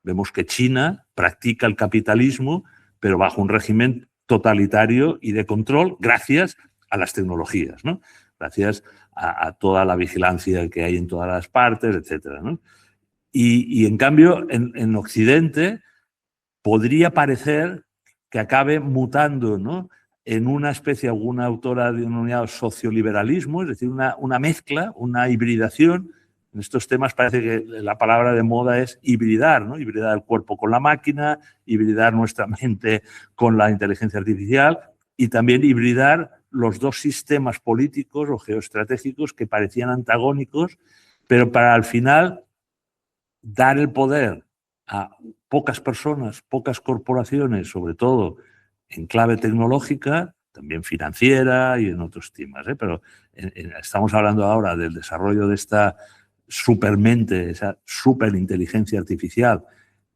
Vemos que China practica el capitalismo, pero bajo un régimen totalitario y de control gracias a las tecnologías, ¿no? Gracias a toda la vigilancia que hay en todas las partes, etcétera, ¿no? Y en cambio, en Occidente podría parecer que acabe mutando, ¿no? en una especie, alguna autora denominado socioliberalismo, es decir, una mezcla, una hibridación. En estos temas parece que la palabra de moda es hibridar, ¿no? Hibridar el cuerpo con la máquina, hibridar nuestra mente con la inteligencia artificial y también hibridar los dos sistemas políticos o geoestratégicos que parecían antagónicos, pero para al final dar el poder a pocas personas, pocas corporaciones, sobre todo en clave tecnológica, también financiera y en otros temas, ¿eh? Pero estamos hablando ahora del desarrollo de esta supermente, esa superinteligencia artificial,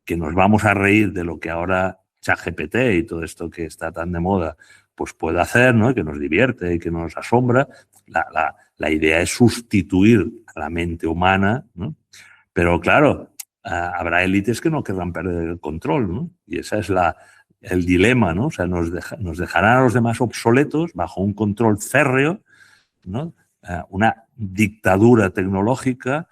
que nos vamos a reír de lo que ahora ChatGPT y todo esto que está tan de moda, pues puede hacer, ¿no? Que nos divierte y que nos asombra. La idea es sustituir a la mente humana, ¿no? Pero claro, habrá élites que no querrán perder el control, ¿no? Y ese es el dilema, ¿no? O sea, nos dejarán a los demás obsoletos bajo un control férreo, ¿no? Una dictadura tecnológica.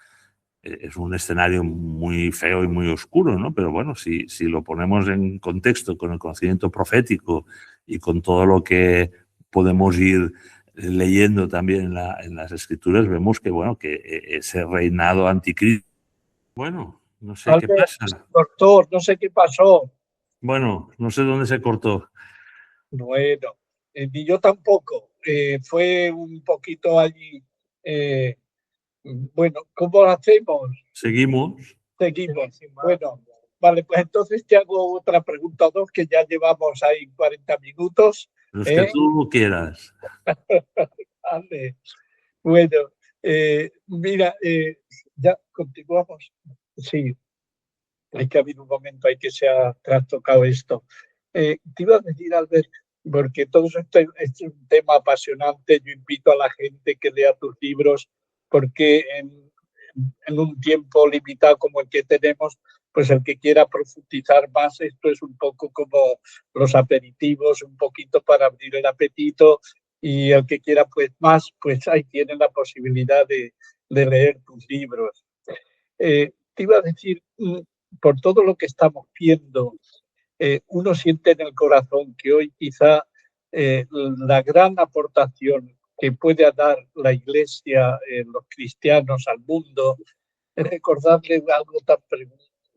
Es un escenario muy feo y muy oscuro, ¿no? Pero bueno, si lo ponemos en contexto con el conocimiento profético y con todo lo que podemos ir leyendo también en las escrituras, vemos que, bueno, que ese reinado anticristo, bueno, no sé qué Albert, pasa. se cortó, no sé qué pasó. Bueno, no sé dónde se cortó. Bueno, ni yo tampoco. Fue un poquito allí. eh, bueno, ¿cómo lo hacemos? Seguimos. Seguimos. Bueno, vale, pues entonces te hago otra pregunta o dos, que ya llevamos ahí 40 minutos. Los que ¿Eh? tú quieras. Vale. Bueno, mira, ya continuamos. Sí, hay que haber un momento, hay que se ha trastocado esto. Te iba a decir, Albert, porque todo esto es un tema apasionante. Yo invito a la gente que lea tus libros, porque en un tiempo limitado como el que tenemos, pues el que quiera profundizar más, esto es un poco como los aperitivos, un poquito para abrir el apetito, y el que quiera pues más, pues ahí tiene la posibilidad de leer tus libros. Te iba a decir, por todo lo que estamos viendo, uno siente en el corazón que hoy quizá la gran aportación que puede dar la Iglesia, los cristianos al mundo, es recordarle algo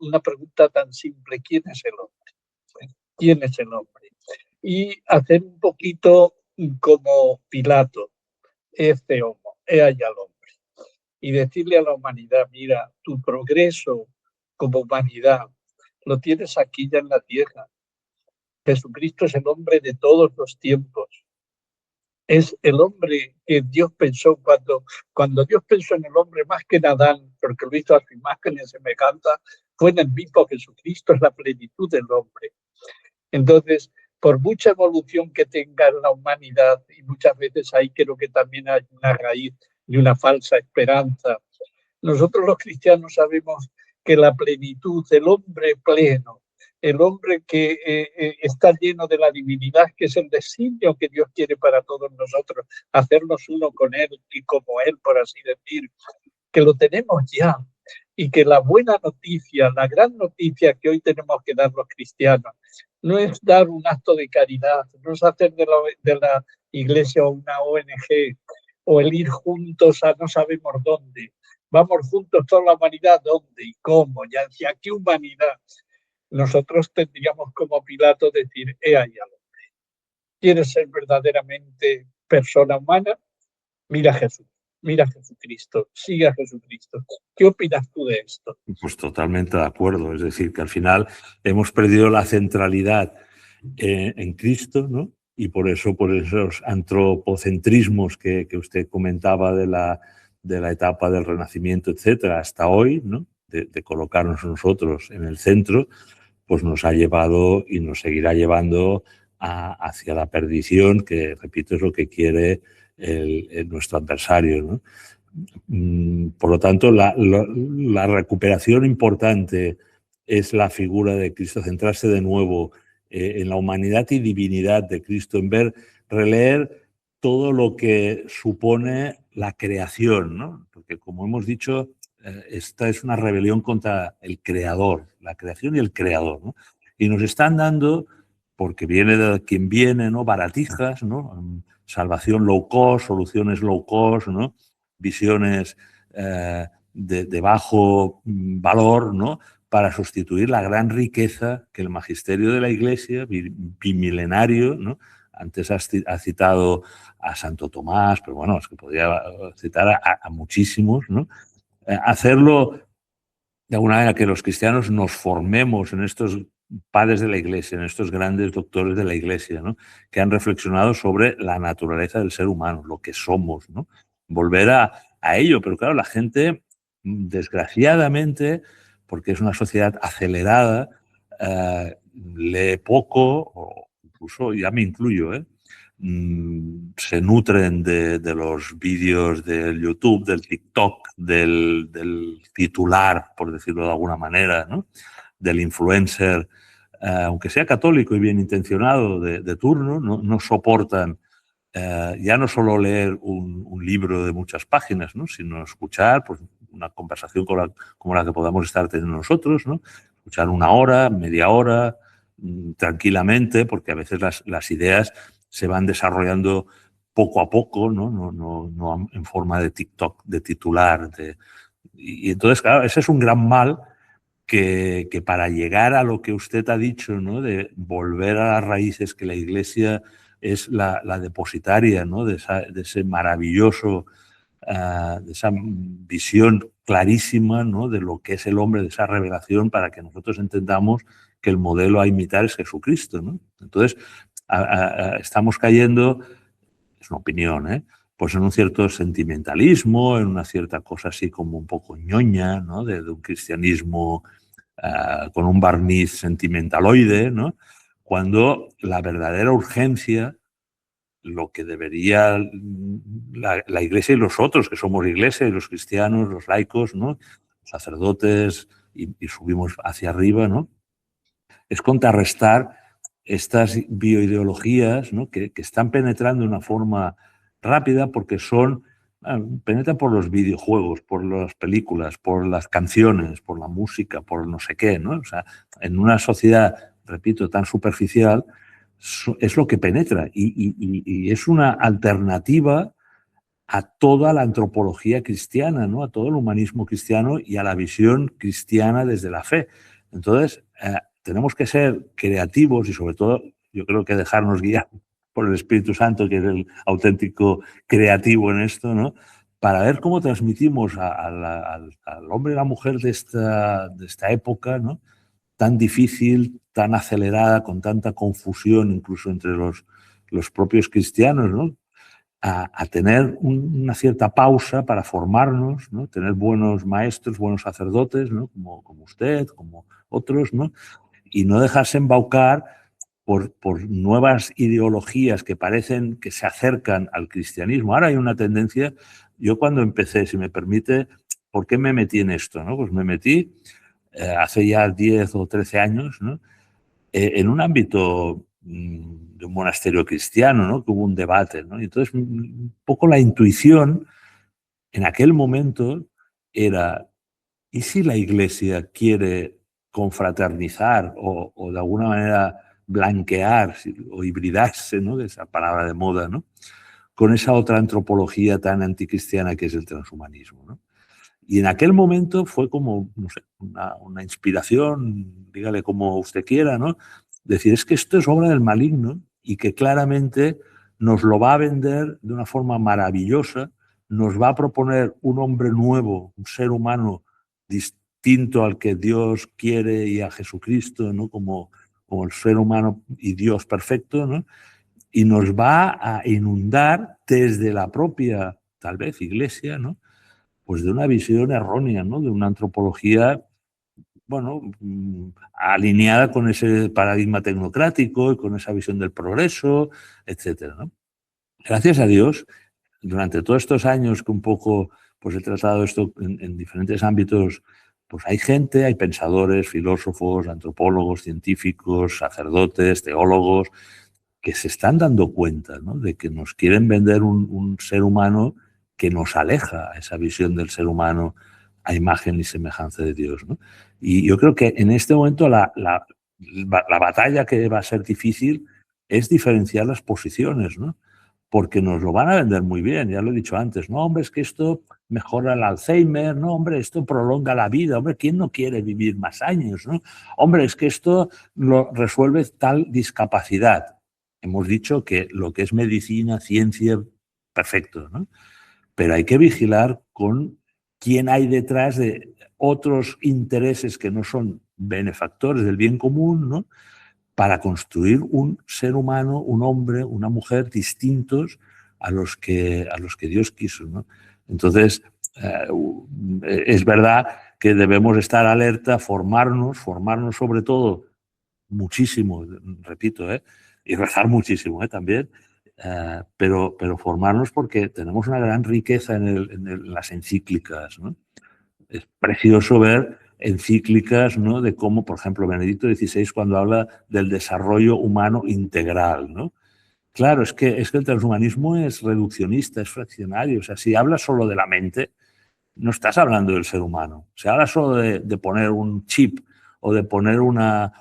una pregunta tan simple: ¿quién es el hombre? ¿Quién es el hombre? Y hacer un poquito como Pilato: este homo, he allá al hombre. Y decirle a la humanidad: mira, tu progreso como humanidad lo tienes aquí ya en la tierra. Jesucristo es el hombre de todos los tiempos. Es el hombre que Dios pensó cuando Dios pensó en el hombre más que en Adán, porque lo hizo a su imagen y semejanza, fue en el mismo Jesucristo, es la plenitud del hombre. Entonces, por mucha evolución que tenga la humanidad, y muchas veces ahí creo que también hay una raíz de una falsa esperanza, nosotros los cristianos sabemos que la plenitud, el hombre pleno, el hombre que está lleno de la divinidad, que es el designio que Dios quiere para todos nosotros, hacernos uno con Él y como Él, por así decir, que lo tenemos ya. Y que la buena noticia, la gran noticia que hoy tenemos que dar los cristianos, no es dar un acto de caridad, no es hacer de la iglesia una ONG, o el ir juntos a no sabemos dónde. Vamos juntos toda la humanidad, ¿dónde y cómo? ¿Y hacia qué humanidad? Nosotros tendríamos como Pilato decir: he ahí al hombre. ¿Quieres ser verdaderamente persona humana? Mira a Jesús, mira a Jesucristo, sigue a Jesucristo. ¿Qué opinas tú de esto? Pues totalmente de acuerdo. Es decir, que al final hemos perdido la centralidad en Cristo, ¿no? Y por esos antropocentrismos que usted comentaba de la etapa del Renacimiento, etcétera, hasta hoy, ¿no? De colocarnos nosotros en el centro, pues nos ha llevado y nos seguirá llevando hacia la perdición, que, repito, es lo que quiere nuestro adversario, ¿no? Por lo tanto, la recuperación importante es la figura de Cristo, centrarse de nuevo en la humanidad y divinidad de Cristo, en releer todo lo que supone la creación, ¿no? Porque, como hemos dicho, esta es una rebelión contra el creador, la creación y el creador, ¿no? Y nos están dando porque viene de quien viene, ¿no? Baratijas, ¿no? Salvación low cost, soluciones low cost, ¿no? Visiones de bajo valor, ¿no? Para sustituir la gran riqueza que el magisterio de la Iglesia, bimilenario, ¿no? Antes has citado a Santo Tomás, pero bueno, es que podría citar a muchísimos, ¿no? Hacerlo de alguna manera que los cristianos nos formemos en estos padres de la Iglesia, en estos grandes doctores de la Iglesia, ¿no? Que han reflexionado sobre la naturaleza del ser humano, lo que somos, ¿no? Volver a ello, pero claro, la gente, desgraciadamente, porque es una sociedad acelerada, lee poco, o incluso ya me incluyo, se nutren de los vídeos del YouTube, del TikTok, del titular, por decirlo de alguna manera, ¿no? Del influencer, aunque sea católico y bien intencionado de turno, no soportan ya no solo leer un libro de muchas páginas, ¿no? Sino escuchar pues, una conversación como la que podamos estar teniendo nosotros, ¿no? Escuchar una hora, media hora, tranquilamente, porque a veces las ideas se van desarrollando poco a poco, no en forma de TikTok, de titular. Y entonces, claro, ese es un gran mal que para llegar a lo que usted ha dicho, ¿no? De volver a las raíces, que la Iglesia es la depositaria, ¿no? de ese maravilloso, de esa visión clarísima, ¿no? De lo que es el hombre, de esa revelación, para que nosotros entendamos que el modelo a imitar es Jesucristo, ¿no? Entonces, estamos cayendo, es una opinión, pues en un cierto sentimentalismo, en una cierta cosa así como un poco ñoña, ¿no? De un cristianismo con un barniz sentimentaloide, ¿no? Cuando la verdadera urgencia, lo que debería la Iglesia y los otros, que somos Iglesia, y los cristianos, los laicos, ¿no? Los sacerdotes, y subimos hacia arriba, ¿no? Es contrarrestar estas bioideologías, ¿no? que están penetrando de una forma rápida porque penetran por los videojuegos, por las películas, por las canciones, por la música, por no sé qué, ¿no? O sea, en una sociedad, repito, tan superficial, es lo que penetra y es una alternativa a toda la antropología cristiana, ¿no? A todo el humanismo cristiano y a la visión cristiana desde la fe. Entonces, tenemos que ser creativos y sobre todo yo creo que dejarnos guiar por el Espíritu Santo, que es el auténtico creativo en esto, ¿no? Para ver cómo transmitimos al hombre y la mujer de esta época, ¿no? Tan difícil, tan acelerada, con tanta confusión incluso entre los propios cristianos, ¿no? A tener una cierta pausa para formarnos, ¿no? Tener buenos maestros, buenos sacerdotes, ¿no? Como usted, como otros, ¿no? Y no dejarse embaucar por nuevas ideologías que parecen que se acercan al cristianismo. Ahora hay una tendencia, yo cuando empecé, si me permite, ¿por qué me metí en esto? ¿No? Pues me metí hace ya 10 o 13 años, ¿no? En un ámbito de un monasterio cristiano, ¿no? Que hubo un debate, ¿no? Y entonces, un poco la intuición en aquel momento era, ¿y si la Iglesia quiere confraternizar o de alguna manera blanquear o hibridarse, ¿no? De esa palabra de moda, ¿no? Con esa otra antropología tan anticristiana que es el transhumanismo, ¿no? Y en aquel momento fue como, no sé, una inspiración, dígale como usted quiera, ¿no? Decir, es que esto es obra del maligno y que claramente nos lo va a vender de una forma maravillosa, nos va a proponer un hombre nuevo, un ser humano distinto al que Dios quiere y a Jesucristo, ¿no? Como el ser humano y Dios perfecto, ¿no? Y nos va a inundar desde la propia, tal vez, Iglesia, ¿no? Pues de una visión errónea, ¿no? De una antropología, bueno, alineada con ese paradigma tecnocrático y con esa visión del progreso, etcétera, ¿no? Gracias a Dios, durante todos estos años que un poco pues he tratado esto en diferentes ámbitos, pues hay gente, hay pensadores, filósofos, antropólogos, científicos, sacerdotes, teólogos, que se están dando cuenta, ¿no? De que nos quieren vender un ser humano que nos aleja a esa visión del ser humano a imagen y semejanza de Dios, ¿no? Y yo creo que en este momento la batalla que va a ser difícil es diferenciar las posiciones, ¿no? Porque nos lo van a vender muy bien, ya lo he dicho antes, no, hombre, es que esto mejora el Alzheimer, no, hombre, esto prolonga la vida, hombre, ¿quién no quiere vivir más años, no? Hombre, es que esto lo resuelve tal discapacidad. Hemos dicho que lo que es medicina, ciencia, perfecto, ¿no? Pero hay que vigilar con quién hay detrás de otros intereses que no son benefactores del bien común, ¿no? Para construir un ser humano, un hombre, una mujer distintos a los que Dios quiso, ¿no? Entonces, es verdad que debemos estar alerta, formarnos sobre todo muchísimo, repito, y rezar muchísimo también, pero formarnos porque tenemos una gran riqueza en las encíclicas, ¿no? Es precioso ver encíclicas, ¿no? De cómo, por ejemplo, Benedicto XVI cuando habla del desarrollo humano integral, ¿no? Claro, es que el transhumanismo es reduccionista, es fraccionario. O sea, si hablas solo de la mente, no estás hablando del ser humano. Si hablas solo de poner un chip o de poner una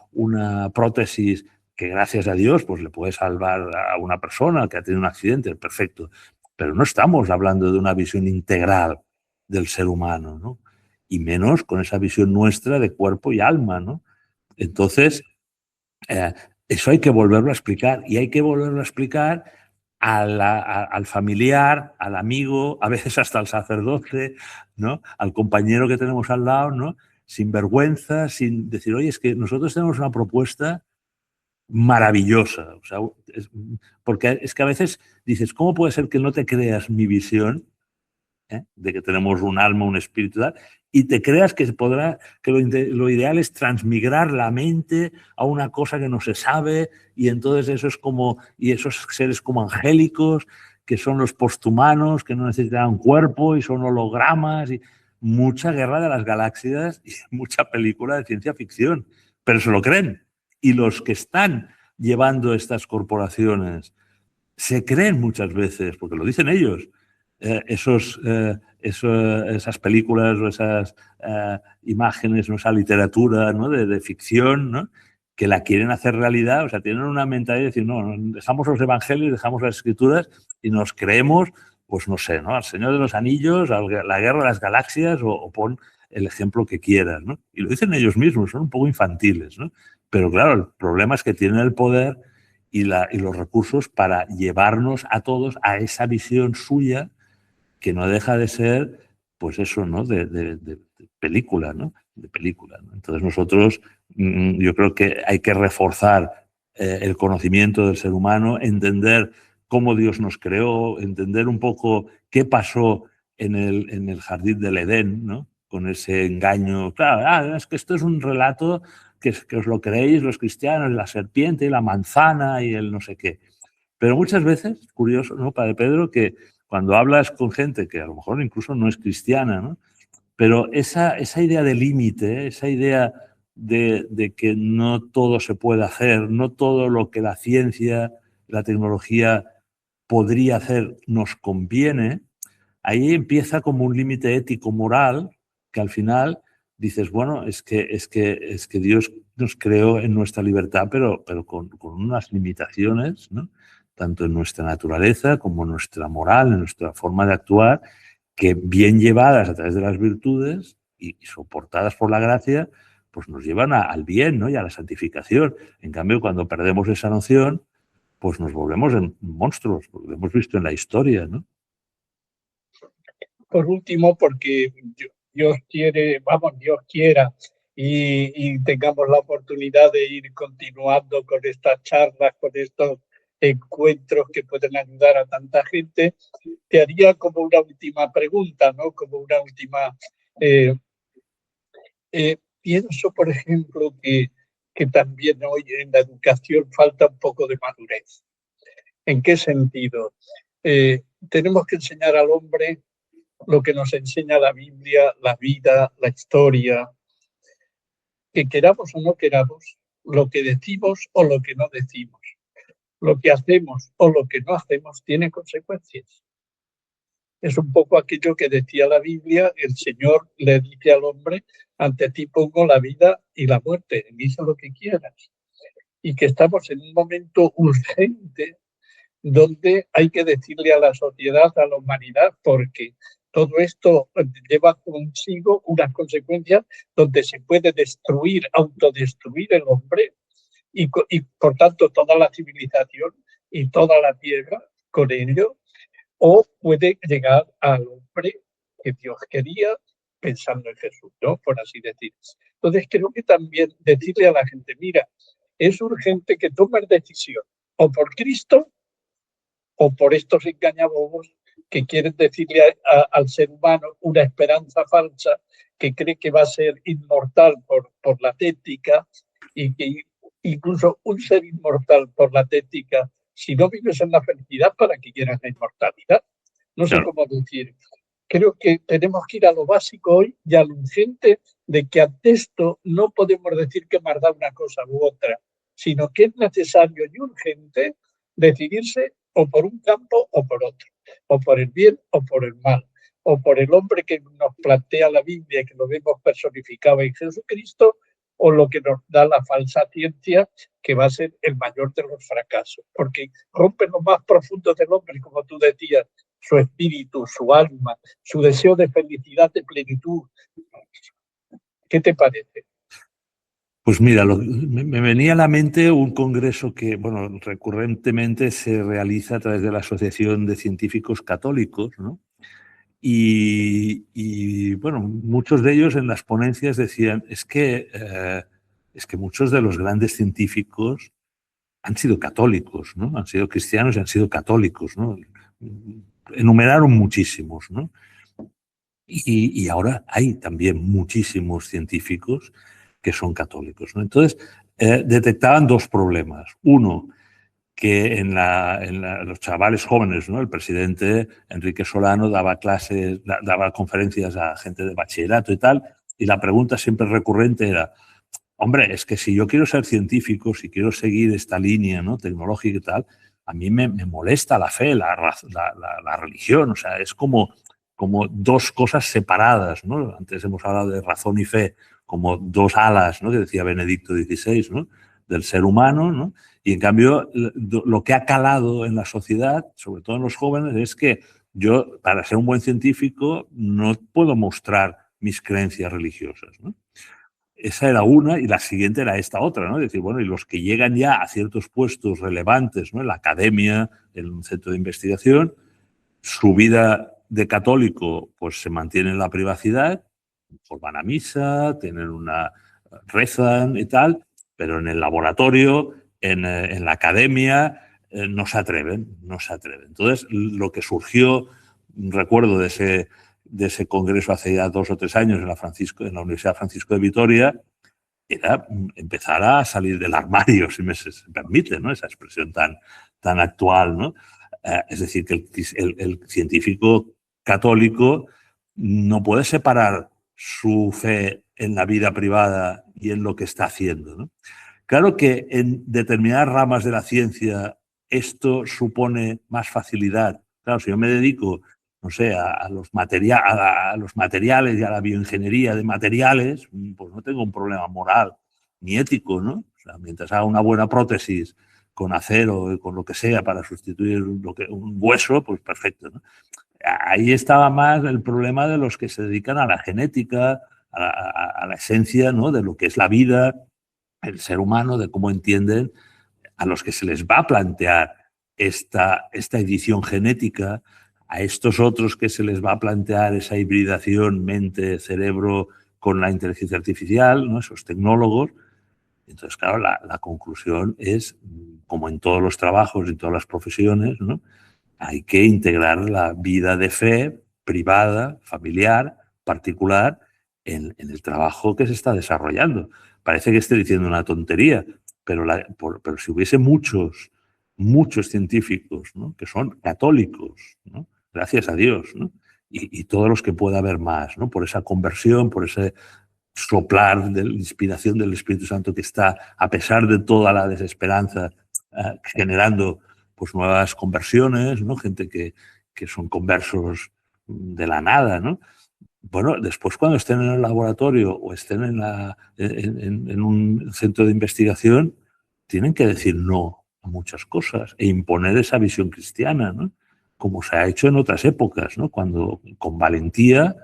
prótesis que gracias a Dios pues le puede salvar a una persona que ha tenido un accidente, perfecto. Pero no estamos hablando de una visión integral del ser humano, ¿no? Y menos con esa visión nuestra de cuerpo y alma, ¿no? Entonces, eh, eso hay que volverlo a explicar y hay que volverlo a explicar al familiar, al amigo, a veces hasta al sacerdote, ¿no? Al compañero que tenemos al lado, ¿no? Sin vergüenza, sin decir, oye, es que nosotros tenemos una propuesta maravillosa. O sea, porque es que a veces dices, ¿cómo puede ser que no te creas mi visión? De que tenemos un alma, un espíritu, y te creas que lo ideal es transmigrar la mente a una cosa que no se sabe, y entonces eso es como, y esos seres como angélicos, que son los posthumanos, que no necesitan un cuerpo y son hologramas, y mucha guerra de las galaxias y mucha película de ciencia ficción, pero se lo creen. Y los que están llevando estas corporaciones se creen muchas veces, porque lo dicen ellos, esas películas o esas imágenes, o esa literatura, ¿no? de ficción, ¿no? Que la quieren hacer realidad, o sea, tienen una mentalidad de decir, no, dejamos los evangelios, dejamos las escrituras y nos creemos, pues no sé, ¿no? Al Señor de los Anillos, a la Guerra de las Galaxias o pon el ejemplo que quieras, ¿no? Y lo dicen ellos mismos, son un poco infantiles, ¿no? Pero claro, el problema es que tienen el poder y los recursos para llevarnos a todos a esa visión suya que no deja de ser, pues eso, ¿no? De película, ¿no? De película, ¿no? Entonces nosotros, yo creo que hay que reforzar el conocimiento del ser humano, entender cómo Dios nos creó, entender un poco qué pasó en el jardín del Edén, ¿no? Con ese engaño. Claro, es que esto es un relato que os lo creéis los cristianos, la serpiente y la manzana y el no sé qué. Pero muchas veces, curioso, ¿no, Padre Pedro, que cuando hablas con gente que a lo mejor incluso no es cristiana, ¿no? Pero esa idea de límite, esa idea de que no todo se puede hacer, no todo lo que la ciencia, la tecnología podría hacer nos conviene, ahí empieza como un límite ético moral que al final dices, bueno, es que Dios nos creó en nuestra libertad, pero con unas limitaciones, ¿no? Tanto en nuestra naturaleza como en nuestra moral, en nuestra forma de actuar, que bien llevadas a través de las virtudes y soportadas por la gracia, pues nos llevan al bien, ¿no? Y a la santificación. En cambio, cuando perdemos esa noción, pues nos volvemos en monstruos, porque lo hemos visto en la historia, ¿no? Por último, porque Dios quiere, vamos, Dios quiera y tengamos la oportunidad de ir continuando con estas charlas, con estos encuentros que pueden ayudar a tanta gente, te haría como una última pregunta, ¿no? Como una última... pienso, por ejemplo, que también hoy en la educación falta un poco de madurez. ¿En qué sentido? Tenemos que enseñar al hombre lo que nos enseña la Biblia, la vida, la historia, que queramos o no queramos, lo que decimos o lo que no decimos, lo que hacemos o lo que no hacemos tiene consecuencias. Es un poco aquello que decía la Biblia, el Señor le dice al hombre, ante ti pongo la vida y la muerte, elige lo que quieras. Y que estamos en un momento urgente donde hay que decirle a la sociedad, a la humanidad, porque todo esto lleva consigo unas consecuencias donde se puede destruir, autodestruir el hombre y por tanto toda la civilización y toda la tierra con ello, o puede llegar al hombre que Dios quería pensando en Jesús, ¿no? Por así decir. Entonces creo que también decirle a la gente, mira, es urgente que tomes decisión o por Cristo o por estos engañabobos que quieren decirle al ser humano una esperanza falsa que cree que va a ser inmortal por la técnica y que incluso un ser inmortal por la técnica, si no vives en la felicidad, ¿para qué quieras la inmortalidad? No sé cómo decir. Creo que tenemos que ir a lo básico hoy y a lo urgente de que ante esto no podemos decir que más da una cosa u otra, sino que es necesario y urgente decidirse o por un campo o por otro, o por el bien o por el mal, o por el hombre que nos plantea la Biblia, que lo vemos personificado en Jesucristo, o lo que nos da la falsa ciencia, que va a ser el mayor de los fracasos, porque rompe lo más profundo del hombre, como tú decías, su espíritu, su alma, su deseo de felicidad, de plenitud. ¿Qué te parece? Pues mira, me venía a la mente un congreso que, bueno, recurrentemente se realiza a través de la Asociación de Científicos Católicos, ¿no? Y bueno, muchos de ellos en las ponencias decían, es que muchos de los grandes científicos han sido católicos, ¿no? Han sido cristianos y han sido católicos, ¿no? Enumeraron muchísimos, ¿no? Y ahora hay también muchísimos científicos que son católicos, ¿no? Entonces, detectaban dos problemas. Uno, que en los chavales jóvenes, ¿no? El presidente Enrique Solano daba clases, daba conferencias a gente de bachillerato y tal, y la pregunta siempre recurrente era, hombre, es que si yo quiero ser científico, si quiero seguir esta línea, ¿no? Tecnológica y tal, a mí me molesta la fe, la religión, o sea, es como dos cosas separadas, ¿no? Antes hemos hablado de razón y fe como dos alas, ¿no? Que decía Benedicto XVI, ¿no? Del ser humano, ¿no? Y en cambio, lo que ha calado en la sociedad, sobre todo en los jóvenes, es que yo, para ser un buen científico, no puedo mostrar mis creencias religiosas, ¿no? Esa era una y la siguiente era esta otra, ¿no? Es decir, bueno, y los que llegan ya a ciertos puestos relevantes, ¿no? En la academia, en un centro de investigación, su vida de católico pues se mantiene en la privacidad, pues van a misa, rezan y tal, pero en el laboratorio, en la academia, no se atreven. Entonces, lo que surgió, recuerdo de ese congreso hace ya 2 o 3 años en la Universidad Francisco de Vitoria, era empezar a salir del armario, si se permite, ¿no? Esa expresión tan actual, ¿no? Es decir, que el científico católico no puede separar su fe en la vida privada y en lo que está haciendo, ¿no? Claro que en determinadas ramas de la ciencia esto supone más facilidad. Claro, si yo me dedico, no sé, a los materiales y a la bioingeniería de materiales, pues no tengo un problema moral ni ético, ¿no? O sea, mientras haga una buena prótesis con acero y con lo que sea para sustituir un hueso, pues perfecto, ¿no? Ahí estaba más el problema de los que se dedican a la genética, a la esencia, ¿no? De lo que es la vida, el ser humano, de cómo entienden, a los que se les va a plantear esta edición genética, a estos otros que se les va a plantear esa hibridación mente-cerebro con la inteligencia artificial, ¿no? Esos tecnólogos. Entonces, claro, la conclusión es, como en todos los trabajos y todas las profesiones, ¿no? Hay que integrar la vida de fe privada, familiar, particular, en el trabajo que se está desarrollando. Parece que esté diciendo una tontería, pero si hubiese muchos científicos, ¿no? Que son católicos, ¿no? Gracias a Dios, ¿no? Y todos los que pueda haber más, ¿no? Por esa conversión, por ese soplar de la inspiración del Espíritu Santo que está, a pesar de toda la desesperanza, generando pues nuevas conversiones, ¿no? Gente que son conversos de la nada, ¿no? bueno, después cuando estén en el laboratorio o estén en un centro de investigación, tienen que decir no a muchas cosas e imponer esa visión cristiana, ¿no? Como se ha hecho en otras épocas, ¿no? Cuando con valentía,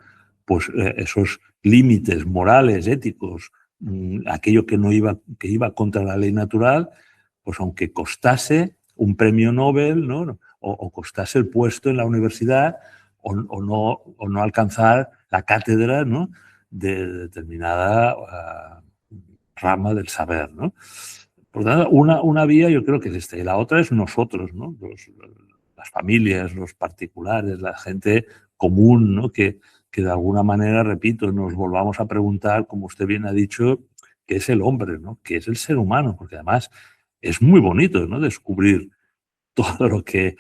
pues esos límites morales, éticos, aquello que iba contra la ley natural, pues aunque costase un premio Nobel, ¿no? O costase el puesto en la universidad, o no alcanzar la cátedra, ¿no? De determinada rama del saber, ¿no? Por lo tanto, una vía yo creo que es esta, y la otra es nosotros, ¿no? Las familias, los particulares, la gente común, ¿no? Que de alguna manera, repito, nos volvamos a preguntar, como usted bien ha dicho, qué es el hombre, ¿no? ¿Qué es el ser humano? Porque además es muy bonito, ¿no? Descubrir todo lo que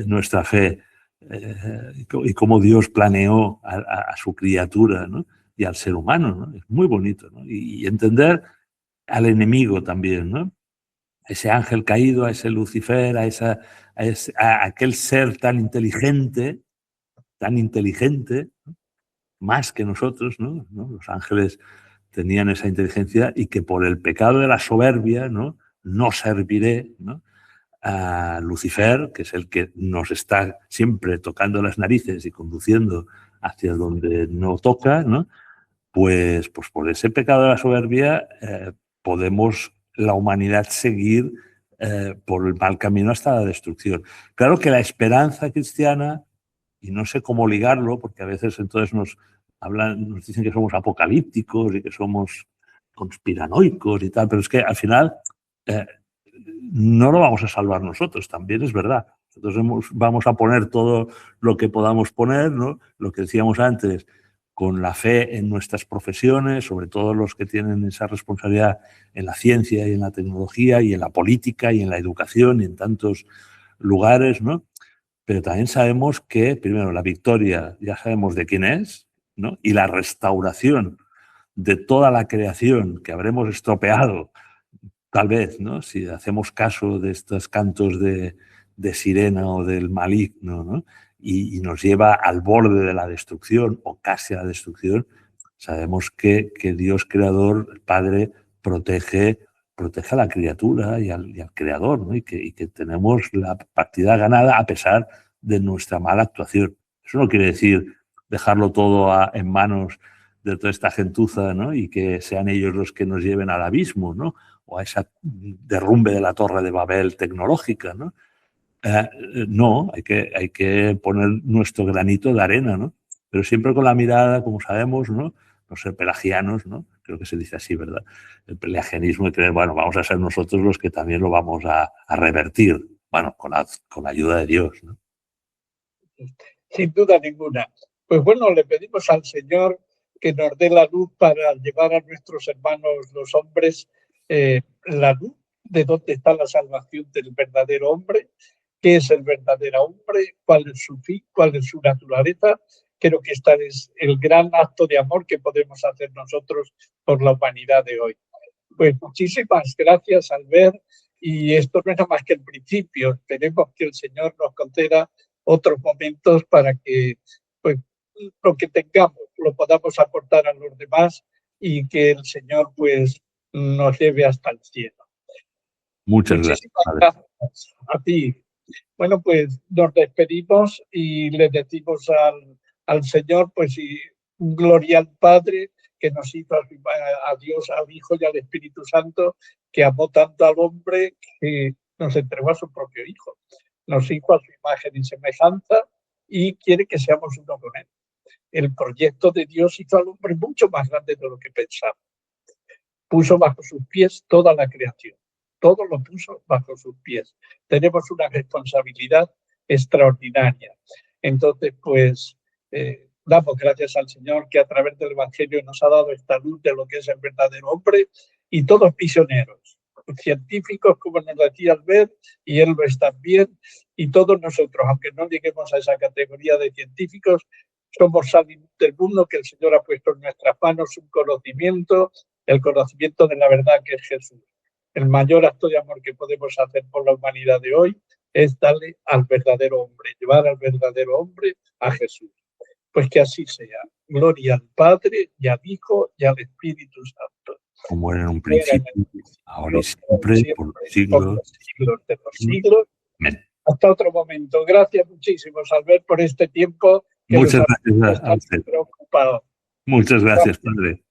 nuestra fe y cómo Dios planeó a su criatura, ¿no? Y al ser humano, ¿no? Es muy bonito, ¿no? Y entender al enemigo también, ¿no? Ese ángel caído, a ese Lucifer, a aquel ser tan inteligente, ¿no? Más que nosotros, ¿no? Los ángeles tenían esa inteligencia y que por el pecado de la soberbia, no serviré, ¿no? A Lucifer, que es el que nos está siempre tocando las narices y conduciendo hacia donde no toca, ¿no? Pues por ese pecado de la soberbia podemos la humanidad seguir por el mal camino hasta la destrucción. Claro que la esperanza cristiana, y no sé cómo ligarlo, porque a veces entonces nos dicen que somos apocalípticos y que somos conspiranoicos y tal, pero es que al final eh, no lo vamos a salvar nosotros, también es verdad. Nosotros vamos a poner todo lo que podamos poner, ¿no? Lo que decíamos antes, con la fe en nuestras profesiones, sobre todo los que tienen esa responsabilidad en la ciencia y en la tecnología y en la política y en la educación y en tantos lugares, ¿no? Pero también sabemos que, primero, la victoria ya sabemos de quién es, ¿no? Y la restauración de toda la creación que habremos estropeado, tal vez, ¿no? Si hacemos caso de estos cantos de sirena o del maligno, ¿no? Y nos lleva al borde de la destrucción o casi a la destrucción, sabemos que Dios creador, el Padre, protege a la criatura y al creador, ¿no? Y que tenemos la partida ganada a pesar de nuestra mala actuación. Eso no quiere decir dejarlo todo en manos de toda esta gentuza, ¿no? Y que sean ellos los que nos lleven al abismo, ¿no? O a ese derrumbe de la torre de Babel tecnológica, ¿no? No, hay que poner nuestro granito de arena, ¿no? Pero siempre con la mirada, como sabemos, ¿no? Los pelagianos, ¿no? Creo que se dice así, ¿verdad? El pelagianismo y creer, bueno, vamos a ser nosotros los que también lo vamos a revertir, bueno, con la ayuda de Dios, ¿no? Sin duda ninguna. Pues bueno, le pedimos al Señor que nos dé la luz para llevar a nuestros hermanos los hombres la luz de dónde está la salvación del verdadero hombre, qué es el verdadero hombre, cuál es su fin, cuál es su naturaleza. Creo que este es el gran acto de amor que podemos hacer nosotros por la humanidad de hoy. Pues muchísimas gracias, Albert. Y esto no es nada más que el principio. Esperemos que el Señor nos conceda otros momentos para que pues, lo que tengamos lo podamos aportar a los demás y que el Señor pues nos lleve hasta el cielo. Muchas Muchísimas gracias. gracias a ti. Bueno, pues nos despedimos y le decimos al Señor, pues y gloria al Padre que nos hizo a Dios, al Hijo y al Espíritu Santo, que amó tanto al hombre que nos entregó a su propio Hijo. Nos hizo a su imagen y semejanza y quiere que seamos uno con él. El proyecto de Dios hizo al hombre mucho más grande de lo que pensaba. Puso bajo sus pies toda la creación. Todo lo puso bajo sus pies. Tenemos una responsabilidad extraordinaria. Entonces, pues, damos gracias al Señor que a través del Evangelio nos ha dado esta luz de lo que es el verdadero hombre y todos misioneros, científicos, como nos decía Albert, y él lo es también, y todos nosotros, aunque no lleguemos a esa categoría de científicos, somos sal del mundo que el Señor ha puesto en nuestras manos un conocimiento, el conocimiento de la verdad que es Jesús. El mayor acto de amor que podemos hacer por la humanidad de hoy es darle al verdadero hombre, llevar al verdadero hombre a Jesús. Pues que así sea. Gloria al Padre, y al Hijo, y al Espíritu Santo. Como era en un principio, ahora y siempre, por los siglos de los siglos. Amén. Hasta otro momento. Gracias muchísimo, Salver, por este tiempo. Muchas gracias a usted. Preocupado. Muchas gracias, padre.